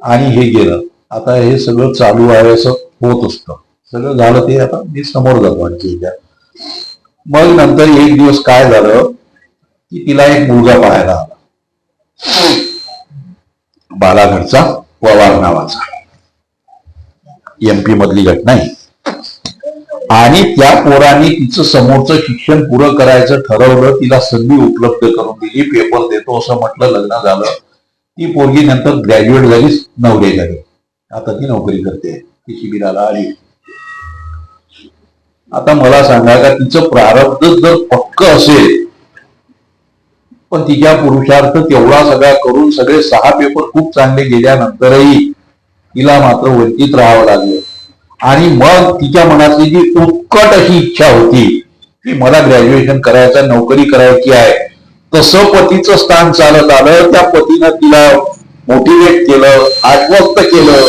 आणि हे गेलं. आता हे सगळं चालू आहे, असं होत असतं, सगळं झालं ते आता मी समोर जातो आणखी. मग नंतर एक दिवस काय झालं की तिला एक मुलगा पाहायला आला, बालाघरचा पवार नावाचा, MP मधली घटना आहे. आणि त्या पोराने तिचं समोरचं शिक्षण पुरं करायचं ठरवलं, तिला संधी उपलब्ध करून दिली, पेपर देतो असं म्हटलं, लग्न झालं. ती पोरगी नंतर ग्रॅज्युएट झाली, नवरे झाली, आता ती नोकरी करते, ती शिबिराला आली. आता मला सांगा का तिचं प्रारब्ध जर पक्क असेल, पण तिच्या पुरुषार्थ तेवढा सगळा करून सगळे 6 पेपर खूप चांगले गेल्यानंतरही तिला मात्र वंचित राहावं लागलं. आणि मग तिच्या मनातली जी उत्कट अशी इच्छा होती की मला ग्रॅज्युएशन करायचं, नोकरी करायची आहे, तसं पतीचं स्थान चालत आलं. त्या पतीनं तिला मोटिवेट केलं, आश्वस्त केलं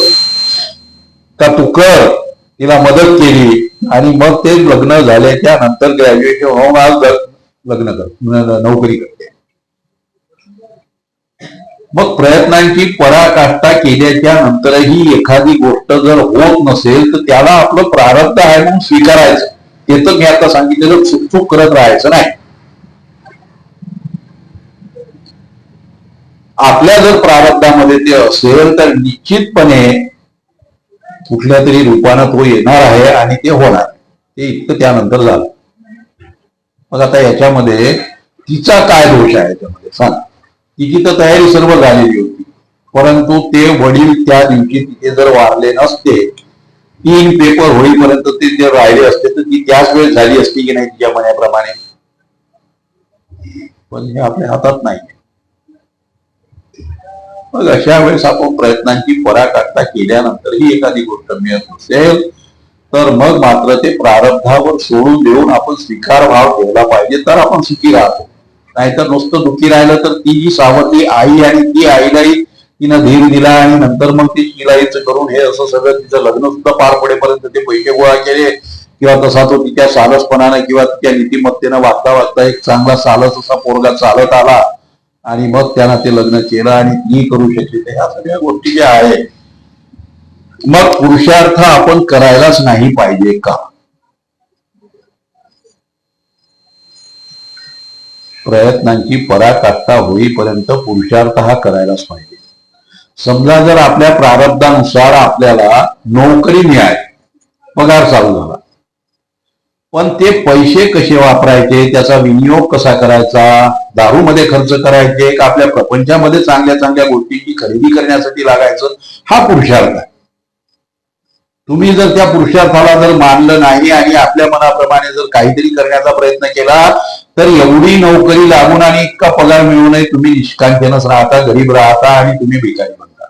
का तू कर, तिला मदत केली. आणि मग ते लग्न झाल्याच्या नंतर ग्रॅज्युएशन होऊन आज लग्न कर, नोकरी करते. मग प्रयत्नांची पराकाष्ठा केल्याच्या नंतरही एखादी गोष्ट जर होत नसेल तर त्याला आपलं प्रारब्ध आहे म्हणून स्वीकारायचं. ते तर मी आता सांगितलेलं चुकचूक करत राहायचं नाही. आपल्या जर प्रारब्धामध्ये ते असेल तर निश्चितपणे कुठल्या तरी रूपानं तो येणार आहे आणि ते होणार. ते इतकं त्यानंतर झालं. मग आता याच्यामध्ये तिचा काय दोष आहे त्यामध्ये सांग. तिची तर तयारी सर्व झालेली होती, परंतु ते वडील त्या दिवशी तिथे जर वारले नसते, 3 पेपर होईपर्यंत ते जर राहिले असते तर ती त्याच वेळेस झाली असती की नाही तिच्या मनाप्रमाणे. पण हे आपल्या हातात नाही. मग अशा वेळेस आपण प्रयत्नांची पराकाष्ठा केल्यानंतरही एखादी गोष्ट मिळत नसेल तर मग मात्र ते प्रारब्धावर सोडून देऊन आपण स्वीकार भाव ठेवला पाहिजे, तर आपण सुखी राहतो. नाहीतर नुसतं दुःखी राहिलं तर ती जी सावरली आई आणि ती आईलाही तिनं धीर दिला आणि नंतर मग ती शिलाईचं करून हे असं सगळं तिचं लग्न सुद्धा पार पडेपर्यंत ते पैसे गोळा केले, किंवा तसा तो तिच्या सालसपणानं किंवा तिच्या नीतिमत्तेनं वागता वागता एक चांगला सालस असा पोरगा चालत आला आणि मग त्यानं ते लग्न केलं आणि ती करू शकली. ह्या सगळ्या गोष्टी ज्या आहेत, मग पुरुषार्थ आपण करायलाच नाही पाहिजे का? प्रयत्नांची पराकाष्ठा होईपर्यंत पुरुषार्थ हा करायलाच पाहिजे. समजा जर आपल्या प्रारब्धानुसार आपल्याला नोकरी मिळाली, पगार चालू झाला, पण ते पैसे कसे वापरायचे, त्याचा विनियोग कसा करायचा, दारूमध्ये खर्च करायचे का आपल्या प्रपंचामध्ये चांगल्या चांगल्या गोष्टींची खरेदी करण्यासाठी लागायचं, हा पुरुषार्थ आहे. तुम्ही जर त्या पुरुषार्थाला जर मानलं नाही आणि आपल्या मनाप्रमाणे जर काहीतरी करण्याचा प्रयत्न केला तर एवढी नोकरी लागून आणि इतका पगार मिळूनही तुम्ही निष्कांतेनच राहता, गरीब राहता आणि तुम्ही भिकारी बनता,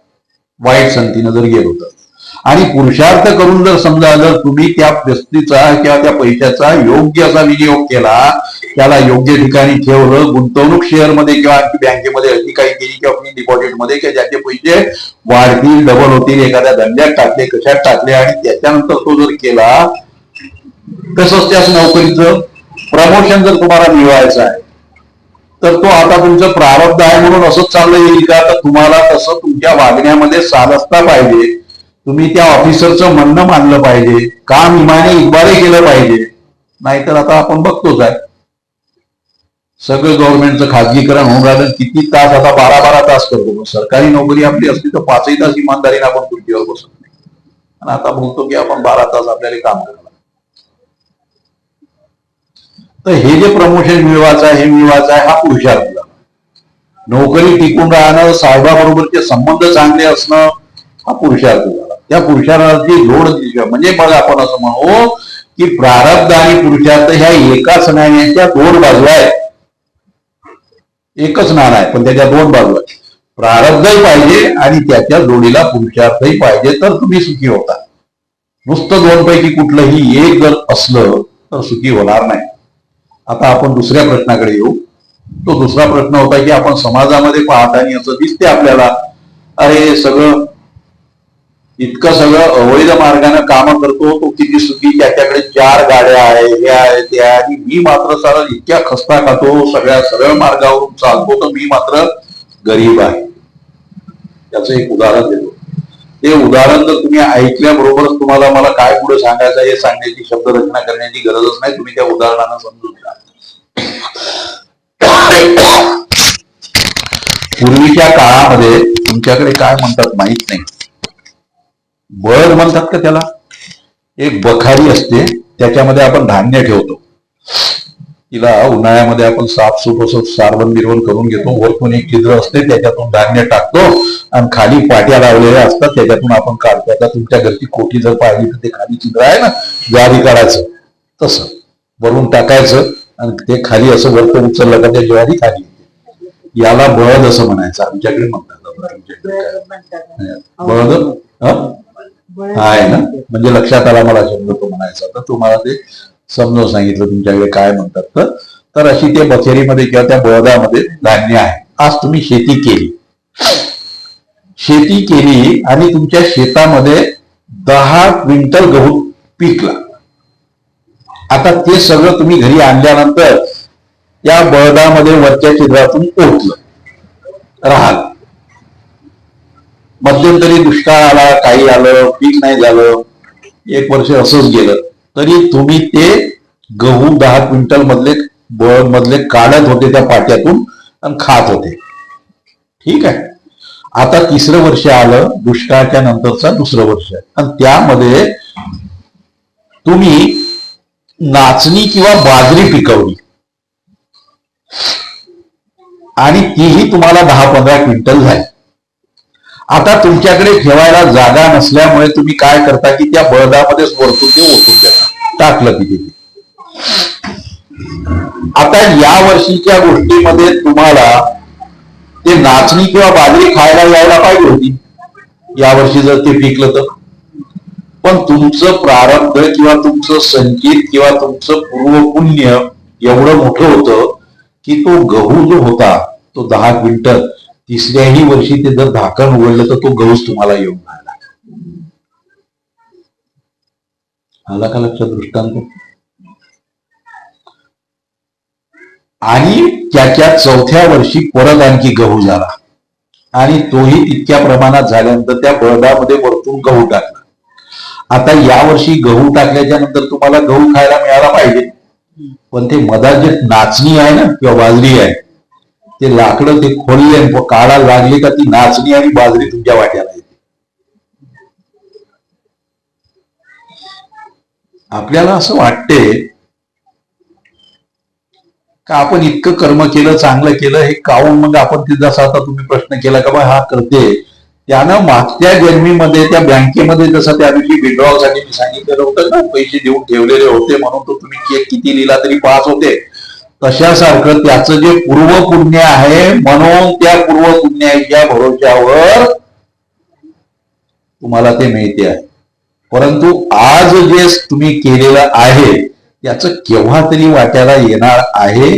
वाईट संगतीनं जर गेलो तर. आणि पुरुषार्थ करून जर समजा जर तुम्ही त्या व्यक्तीचा किंवा त्या पैशाचा योग्य असा विनियोग केला, त्याला योग्य ठिकाणी ठेवलं, गुंतवणूक शेअरमध्ये किंवा आणखी बँकेमध्ये अशी काही केली किंवा डिपॉझिटमध्ये की ज्याचे पैसे वाढतील, डबल होतील, एखाद्या धंद्यात टाकले, कशात टाकले आणि त्याच्यानंतर तो जर केला, तसंच त्याच नोकरीचं प्रमोशन जर तुम्हाला मिळवायचं आहे तर तो आता तुमचं प्रारब्ध आहे म्हणून असंच चाललं येईल का? तर तुम्हाला तसं तुमच्या वागण्यामध्ये साधता पाहिजे. तुम्ही त्या ऑफिसरचं म्हणणं मानलं पाहिजे, काम इमाने इकबारे केलं पाहिजे. नाहीतर आता आपण बघतोच आहे सगळं गव्हर्नमेंटचं खाजगीकरण होऊन राहिलं. किती तास आता 12-12 तास करतो. सरकारी नोकरी आपली असली तर 5ही तास इमानदारीने आपण खुर्चीवर बसत नाही. आणि आता बोलतो की आपण 12 तास आपल्याला काम करणार. तर हे जे प्रमोशन मिळवायचं आहे, हे मिळवायचं आहे, हा पुरुषार्थ झाला. नोकरी टिकून राहणं, साहेबाबरोबरचे संबंध चांगले असणं, हा पुरुषार्थ झाला. त्या पुरुषार्थाची जोड म्हणजे मग आपण असं म्हणू की प्रारब्ध आणि पुरुषार्थ ह्या एकाच नाण्याच्या दोन बाजू आहेत. एकच नाणं आहे पण त्याच्या दोन बाजू आहेत. प्रारब्धही पाहिजे आणि त्याच्या जोडीला पुरुषार्थही पाहिजे तर तुम्ही सुखी होता. नुसतं दोन पैकी कुठलंही एक जर असलं तर सुखी होणार नाही. आता आपण दुसऱ्या प्रश्नाकडे येऊ. तो दुसरा प्रश्न होता की आपण समाजामध्ये पाहताना असं दिसते आपल्याला, अरे सगळं इतकं सगळं अवैध मार्गाने काम करतो, तो किती सुखी, त्याच्याकडे 4 गाड्या आहे, हे आहे ते आहे, आणि मी मात्र सारा इतक्या खस्ता खातो, सगळ्या सरळ मार्गावरून चालतो, तर मी मात्र गरीब आहे. त्याचं एक उदाहरण देतो. ते उदाहरण जर तुम्ही ऐकल्याबरोबरच तुम्हाला मला काय पुढे सांगायचं हे सांगण्याची शब्दरचना करण्याची गरजच नाही. तुम्ही त्या उदाहरणानं समजून घ्या. पूर्वीच्या काळामध्ये तुमच्याकडे काय म्हणतात माहित नाही, बळद म्हणतात का त्याला. एक बखारी असते, त्याच्यामध्ये आपण धान्य ठेवतो. तिला उन्हाळ्यामध्ये आपण साफसूफ असं सारवण बिरवण करून घेतो. वरतून एक छिद्र असते, त्याच्यातून धान्य टाकतो आणि खाली पाट्या लावलेल्या असतात, त्याच्यातून आपण काढतो. आता तुमच्या घरची कोठी जर पाहिली तर ते खाली छिद्र आहे ना, ज्वारी काढायचं तसं वरून टाकायचं आणि ते खाली असं वरतं उचललं का त्या ज्वारी खाली येते. याला बळद असं म्हणायचं. आमच्याकडे म्हणतात बळद आहे ना, म्हणजे लक्षात आला मला शब्द तो म्हणायचा. तर तुम्हाला ते समजावून सांगितलं तुमच्याकडे काय म्हणतात. तर अशी त्या बखेरीमध्ये किंवा त्या बळदामध्ये धान्य आहे. आज तुम्ही शेती केली आणि तुमच्या शेतामध्ये 10 क्विंटल गहू पिकला. आता ते सगळं तुम्ही घरी आणल्यानंतर त्या बळदामध्ये वरच्या छिद्रातून ओतलं, राहिलं. मध्यंतरी दुष्काळ आला, काही आलं, पीक नाही झालं, 1 वर्ष असंच गेलं, तरी तुम्ही ते गहू 10 क्विंटल मधले काढत होते त्या पाट्यातून आणि खात होते. ठीक आहे. आता 3रं वर्ष आलं, दुष्काळाच्या नंतरचा 2रं वर्ष, आणि त्यामध्ये तुम्ही नाचणी किंवा बाजरी पिकवली आणि तीही तुम्हाला 10-15 क्विंटल झाली. आता तुमच्याकडे ठेवायला जागा नसल्यामुळे तुम्ही काय करता की त्या बळदामध्येच वरतून ते ओतून देता, टाकलं की तिथे. आता या वर्षीच्या गोष्टीमध्ये तुम्हाला ते नाचणी किंवा बाजरी खायला यायला पाहिजे होती यावर्षी जर ते पिकलं तर. पण तुमचं प्रारब्ध किंवा तुमचं संचित किंवा तुमचं पूर्वपुण्य एवढं मोठं होतं की तो गहू जो होता तो 10 क्विंटल 3ऱ्याही वर्षी ते जर धाकण उघडलं तर तो गहूच तुम्हाला येऊन राहिला. आला का लक्षात दृष्टांत. आणि त्याच्या 4थ्या वर्षी परत आणखी गहू झाला आणि तोही तितक्या प्रमाणात झाल्यानंतर त्या बळदामध्ये वरतून गहू टाकला. आता यावर्षी गहू टाकल्याच्या नंतर तुम्हाला गहू खायला मिळाला पाहिजे, पण ते मधात जे नाचणी आहे ना किंवा बाजरी आहे ते लाकडं ते खोलले आणि काढायला लागले का ती नाचणी आणि बाजरी तुमच्या वाट्याला येते. आपल्याला असं वाटते का आपण इतकं कर्म केलं, चांगलं केलं, हे काऊन मग आपण ते जसा आता तुम्ही प्रश्न केला का बा हा करते, त्यानं मागच्या जन्मीमध्ये त्या बँकेमध्ये जसं त्या दिवशी विड्रॉलसाठी मी सांगितलेलं होतं ना, पैसे देऊन ठेवलेले होते म्हणून तो तुम्ही चेक किती लिहिला तरी पास होते, तशासारखं त्याचं जे पूर्वपुण्य आहे म्हणून त्या पूर्वपुण्याच्या भरोश्यावर तुम्हाला ते मिळते आहे. परंतु आज जे तुम्ही केलेलं आहे त्याचं केव्हा तरी वाट्याला येणार आहे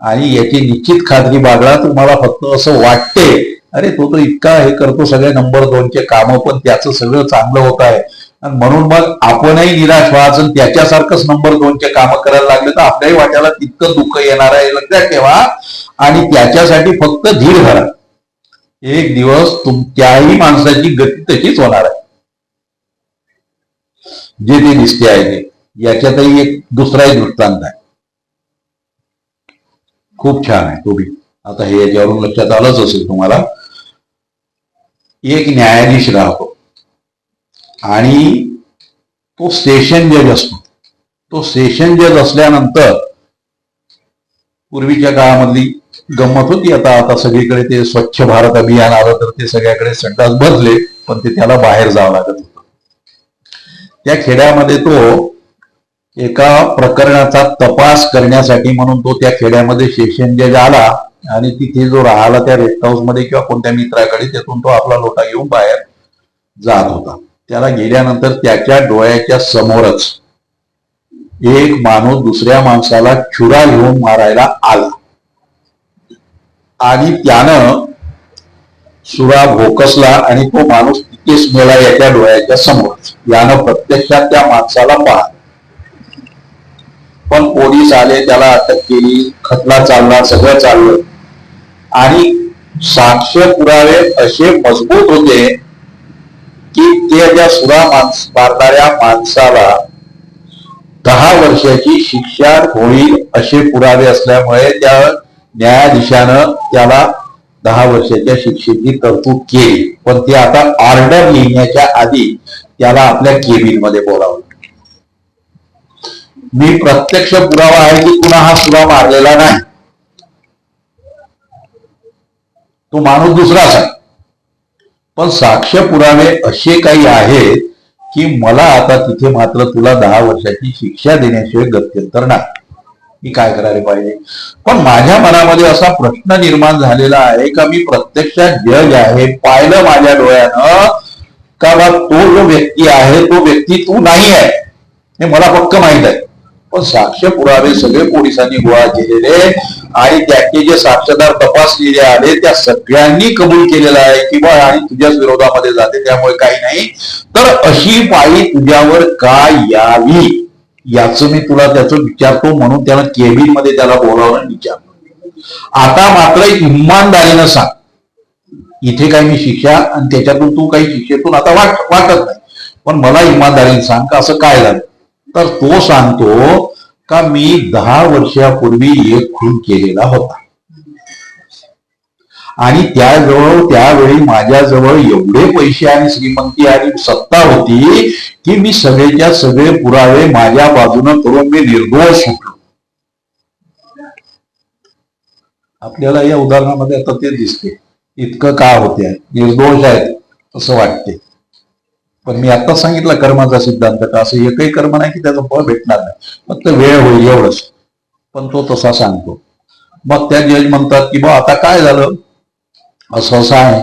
आणि याची निश्चित खात्री बाळगा. तुम्हाला फक्त असं वाटते अरे तो तर इतका हे करतो, सगळे नंबर 2चे कामं, पण त्याचं सगळं चांगलं होत आहे, आणि म्हणून मग आपणही निराश व्हायचं आणि त्याच्यासारखंच नंबर 2चे कामं करायला लागले तर आपल्याही वाट्याला तितकं दुःख येणार आहे, लक्षात ठेवा. आणि त्याच्यासाठी फक्त धीर धरा. एक दिवस त्याही माणसाची गती तशीच होणार आहे जे ते दिसते आहे ते. याच्यातही एक दुसराही दृष्टांत आहे, खूप छान आहे तो बी. आता हे याच्यावरून लक्षात आलंच असेल तुम्हाला. एक न्यायाधीश राहतो आणि तो स्टेशन जज असतो. तो स्टेशन जज असल्यानंतर पूर्वीच्या काळामधली गंमत होती. आता सगळीकडे ते स्वच्छ भारत अभियान आलं तर ते सगळ्याकडे संडास बदले, पण ते त्याला बाहेर जावं लागत होतं. त्या खेड्यामध्ये तो एका प्रकरणाचा तपास करण्यासाठी म्हणून तो त्या खेड्यामध्ये सेशन जज आला आणि तिथे जो राहिला त्या रेस्ट हाऊस मध्ये किंवा कोणत्या मित्राकडे, तिथून तो आपला लोटा घेऊन बाहेर जात होता. त्याला गेल्यानंतर त्याच्या डोळ्याच्या समोरच एक माणूस दुसऱ्या माणसाला छुरा घेऊन मारायला आला आणि त्यानं सुरा भोकसला आणि तो माणूस तिथेच मेला याच्या डोळ्याच्या समोर. यानं प्रत्यक्षात त्या माणसाला पाहिलं, पण पोलीस आले, त्याला अटक केली, खटला चालला, सगळं चाललं. आणि साक्ष पुरावे असे मजबूत होते की त्या सुरा मारणाऱ्या माणसाला 10 वर्षाची शिक्षा होईल असे पुरावे असल्यामुळे त्या न्यायाधीशानं त्याला 10 वर्षाच्या शिक्षेची तरतूद केली. पण ते आता ऑर्डर लिहिण्याच्या आधी त्याला आपल्या केबिन मध्ये बोलावलं. मी प्रत्यक्ष पुरावा आहे की पुन्हा हा सुरा मारलेला नाही, तो माणूस दुसराच आहे. पण साक्ष पुरावे असे काही आहेत की मला आता तिथे मात्र तुला 10 वर्षाची शिक्षा देण्याशिवाय गत्यंतर नाही. मी काय करायला पाहिजे? पण माझ्या मनामध्ये असा प्रश्न निर्माण झालेला आहे का मी प्रत्यक्षात जज आहे, पाहिलं माझ्या डोळ्यानं का बा तो जो व्यक्ती आहे तो व्यक्ती तू नाही आहे हे मला पक्क माहित आहे. पण साक्ष पुरावे सगळे पोलिसांनी गोळा केलेले आणि त्याचे जे साक्षीदार तपासलेले आले त्या सगळ्यांनी कबूल केलेला आहे की बा आणि तुझ्याच विरोधामध्ये जाते, त्यामुळे काही नाही. तर अशी पाळी तुझ्यावर का यावी याचं मी तुला त्याचं विचारतो म्हणून त्याला केबिन मध्ये त्याला बोलावून विचारतो. आता मात्र इमानदारीनं सांग, इथे काही मी शिक्षा आणि त्याच्यातून तू काही शिक्षेतून आता वाटत नाही, पण मला इमानदारीने सांग का असं काय झालं. तर तो सांगतो का मी 10 वर्षापूर्वी एक खून केलेला होता आणि त्यावेळी माझ्याजवळ एवढे पैसे आणि श्रीमंती आणि सत्ता होती की मी सगळेच्या सगळे पुरावे माझ्या बाजूने करून मी निर्दोष सुटलो. आपल्याला या उदाहरणामध्ये आता ते दिसते इतकं का होते, निर्दोष आहेत असं वाटते. पण मी आता सांगितलं कर्माचा सिद्धांत का असं एकही कर्म नाही की त्याचं फळ भेटणार नाही, फक्त वेळ होईल एवढंच. पण तो तसा सांगतो. मग त्या जज म्हणतात की बा आता काय झालं, असं आहे,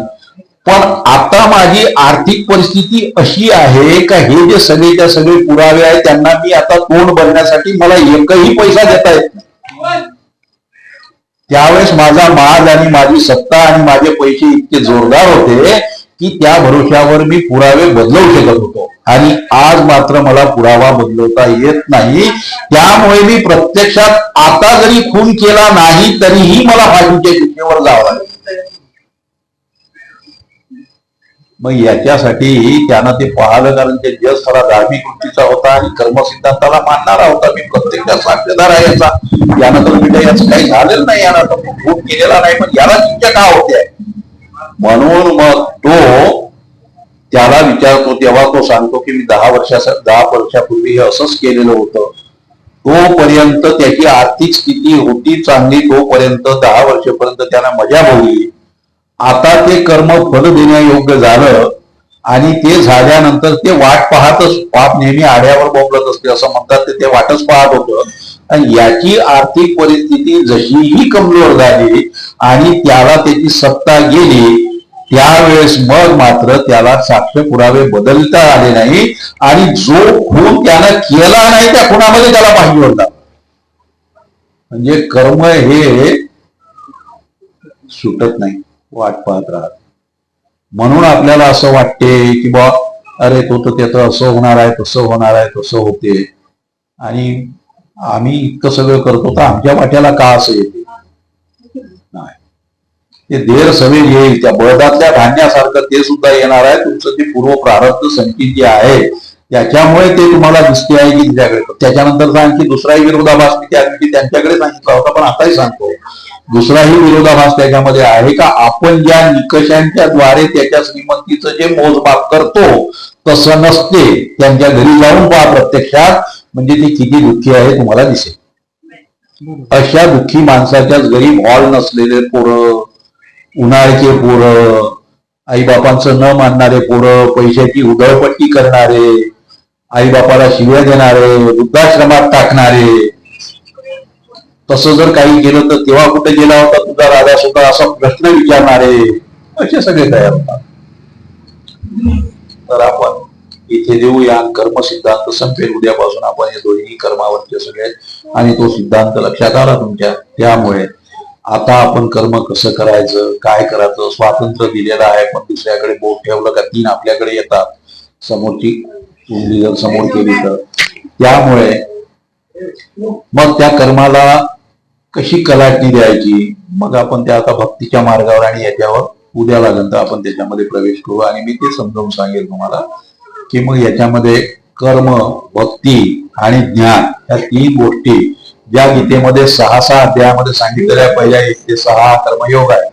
पण आता माझी आर्थिक परिस्थिती अशी आहे का हे जे सगळेच्या सगळे पुरावे आहेत त्यांना मी आता तोंड भरण्यासाठी मला एकही पैसा देता येत नाही. त्यावेळेस माझा माज आणि माझी सत्ता आणि माझे पैसे इतके जोरदार होते की त्या भरोश्यावर मी पुरावे बदलवू शकत होतो आणि आज मात्र मला पुरावा बदलवता येत नाही. त्यामुळे मी प्रत्यक्षात आता जरी खून केला नाही तरीही मला फाशीच्या शिक्षेवर जावं लागेल. मग याच्यासाठी त्यानं ते पाहिलं, कारण ते जज थोडा धार्मिक वृत्तीचा होता आणि कर्मसिद्धांताला मानणारा होता. मी प्रत्यक्षात साक्षीदार आहे याचा, यानं तर मी याचं काही झालेलं नाही, यानं तर खून केलेला नाही, पण याला शिक्षा का होते. म्हणून मग तो त्याला विचारतो तेव्हा तो सांगतो की मी 10 वर्षापूर्वी हे असंच केलेलं होतं. तोपर्यंत त्याची आर्थिक स्थिती होती चांगली, तोपर्यंत 10 वर्षापर्यंत त्यानं मजा भोगली. आता ते कर्म फल देण्यायोग्य झालं आणि ते झाल्यानंतर ते वाट पाहतच, पाप नेहमी आड्यावर बोंबलत असते असं म्हणतात, ते वाटच पाहत होतं. आणि याची आर्थिक परिस्थिती जशीही कमजोर झाली आणि त्याला त्याची सत्ता गेली त्यावेळेस मग मात्र त्याला साक्ष पुरावे बदलता आले नाही आणि जो खून त्यानं केला नाही त्या खुनामध्ये त्याला फाशी होता. म्हणजे कर्म हे सुटत नाही, वाट पाहत राहत. म्हणून आपल्याला असं वाटते की बा अरे तो तर त्याचं असं होणार आहे, तसं होणार आहे, तसं होते, आणि आम्ही इतकं सगळं करतो तर आमच्या वाट्याला का असं येते? नाही, ते देर सवे येईल, त्या बळदातल्या धान्यासारखं ते सुद्धा येणार आहे. तुमचं ते पूर्व प्रारब्ध संचित जे आहे त्याच्यामुळे ते तुम्हाला दिसते आहे की तिच्याकडे. त्याच्यानंतरचा आणखी दुसराही विरोधाभास मी त्या दिवशी त्यांच्याकडे सांगितला होता, पण आताही सांगतो, दुसराही विरोधाभास त्याच्यामध्ये आहे का आपण ज्या निकषांच्या द्वारे त्याच्या श्रीमंतीचं जे मोजमाप करतो तसं नसते. त्यांच्या घरी जाऊन पहा प्रत्यक्षात, म्हणजे ती किती दुःखी आहे तुम्हाला दिसेल. अशा दुःखी माणसाच्याच घरी हॉल नसलेले पोरं, उन्हाळ्याचे पोरं, आईबापांचं न मानणारे पोरं, पैशाची उधळपट्टी करणारे, आईबापाला शिव्या देणारे, वृद्धाश्रमात टाकणारे, तसं जर काही केलं तर तेव्हा कुठे गेला होता तुझा राजा सुद्धा असा प्रश्न विचारणारे असे सगळे तयार होतात. तर आपण इथे देऊया कर्म सिद्धांत संपेल. उद्यापासून आपण हे दोन्ही कर्मावरचे सगळे, आणि तो सिद्धांत लक्षात आला तुमच्या, त्यामुळे आता आपण कर्म कसं करायचं, काय करायचं, स्वातंत्र्य दिलेलं आहे, पण दुसऱ्याकडे बोट ठेवलं का 3 आपल्याकडे येतात. समोरची उंगली जर समोर केली तर, त्यामुळे मग त्या कर्माला कशी कलाटणी द्यायची, मग आपण त्या आता भक्तीच्या मार्गावर आणि याच्यावर उद्या लागेल तर आपण त्याच्यामध्ये प्रवेश करू. आणि मी ते समजावून सांगेल तुम्हाला की मग याच्यामध्ये कर्म, भक्ती आणि ज्ञान या 3 गोष्टी ज्या गीतेमध्ये 6 अध्यायामध्ये सांगितलेल्या, पहिल्या 1 ते 6 कर्मयोग आहे,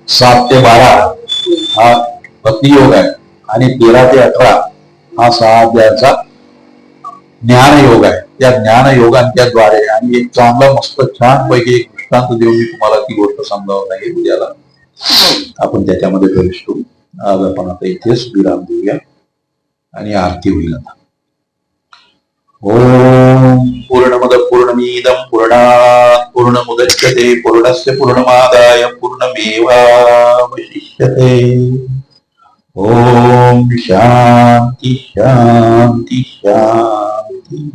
7 ते 12 हा भक्तियोग आहे, आणि 13 ते 18 हा 6 अध्यायाचा ज्ञान योग आहे. त्या ज्ञान योगांच्या द्वारे आणि एक चांगला मस्त छान पैकी एक दृष्टांत देऊन मी तुम्हाला ती गोष्ट समजावत आहे. उद्याला आपण त्याच्यामध्ये प्रवेश करू. आज आपण आता इथेच विराम देऊया आणि आरती होईल आता. ओम पूर्णमद पूर्णमिदं पूर्णात् पूर्णमुदच्यते पूर्णस्य पूर्णमादाय पूर्णमेवावशिष्यते. ओम शांती शांती शांती.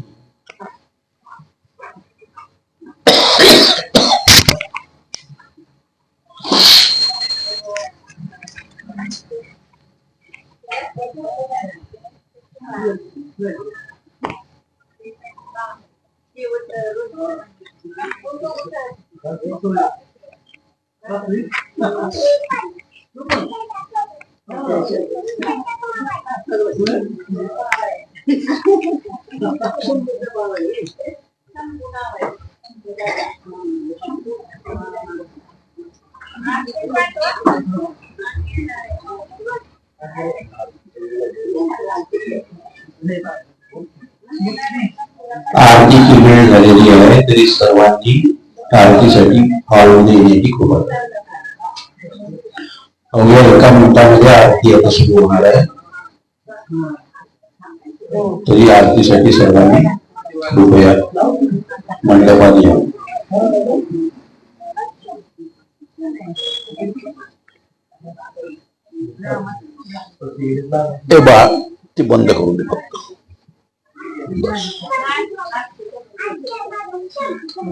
आरतीची वेळ झालेली आहे, तरी सर्वांनी आरतीसाठी हॉलमध्ये येण्याची खूप अवघ्या 1 मिनिटामध्ये आरती आता सुरू होणार आहे. तरी आरतीसाठी सर्वांनी कृपया मंडपात या. ते बा ते बंद करून दे फक्त.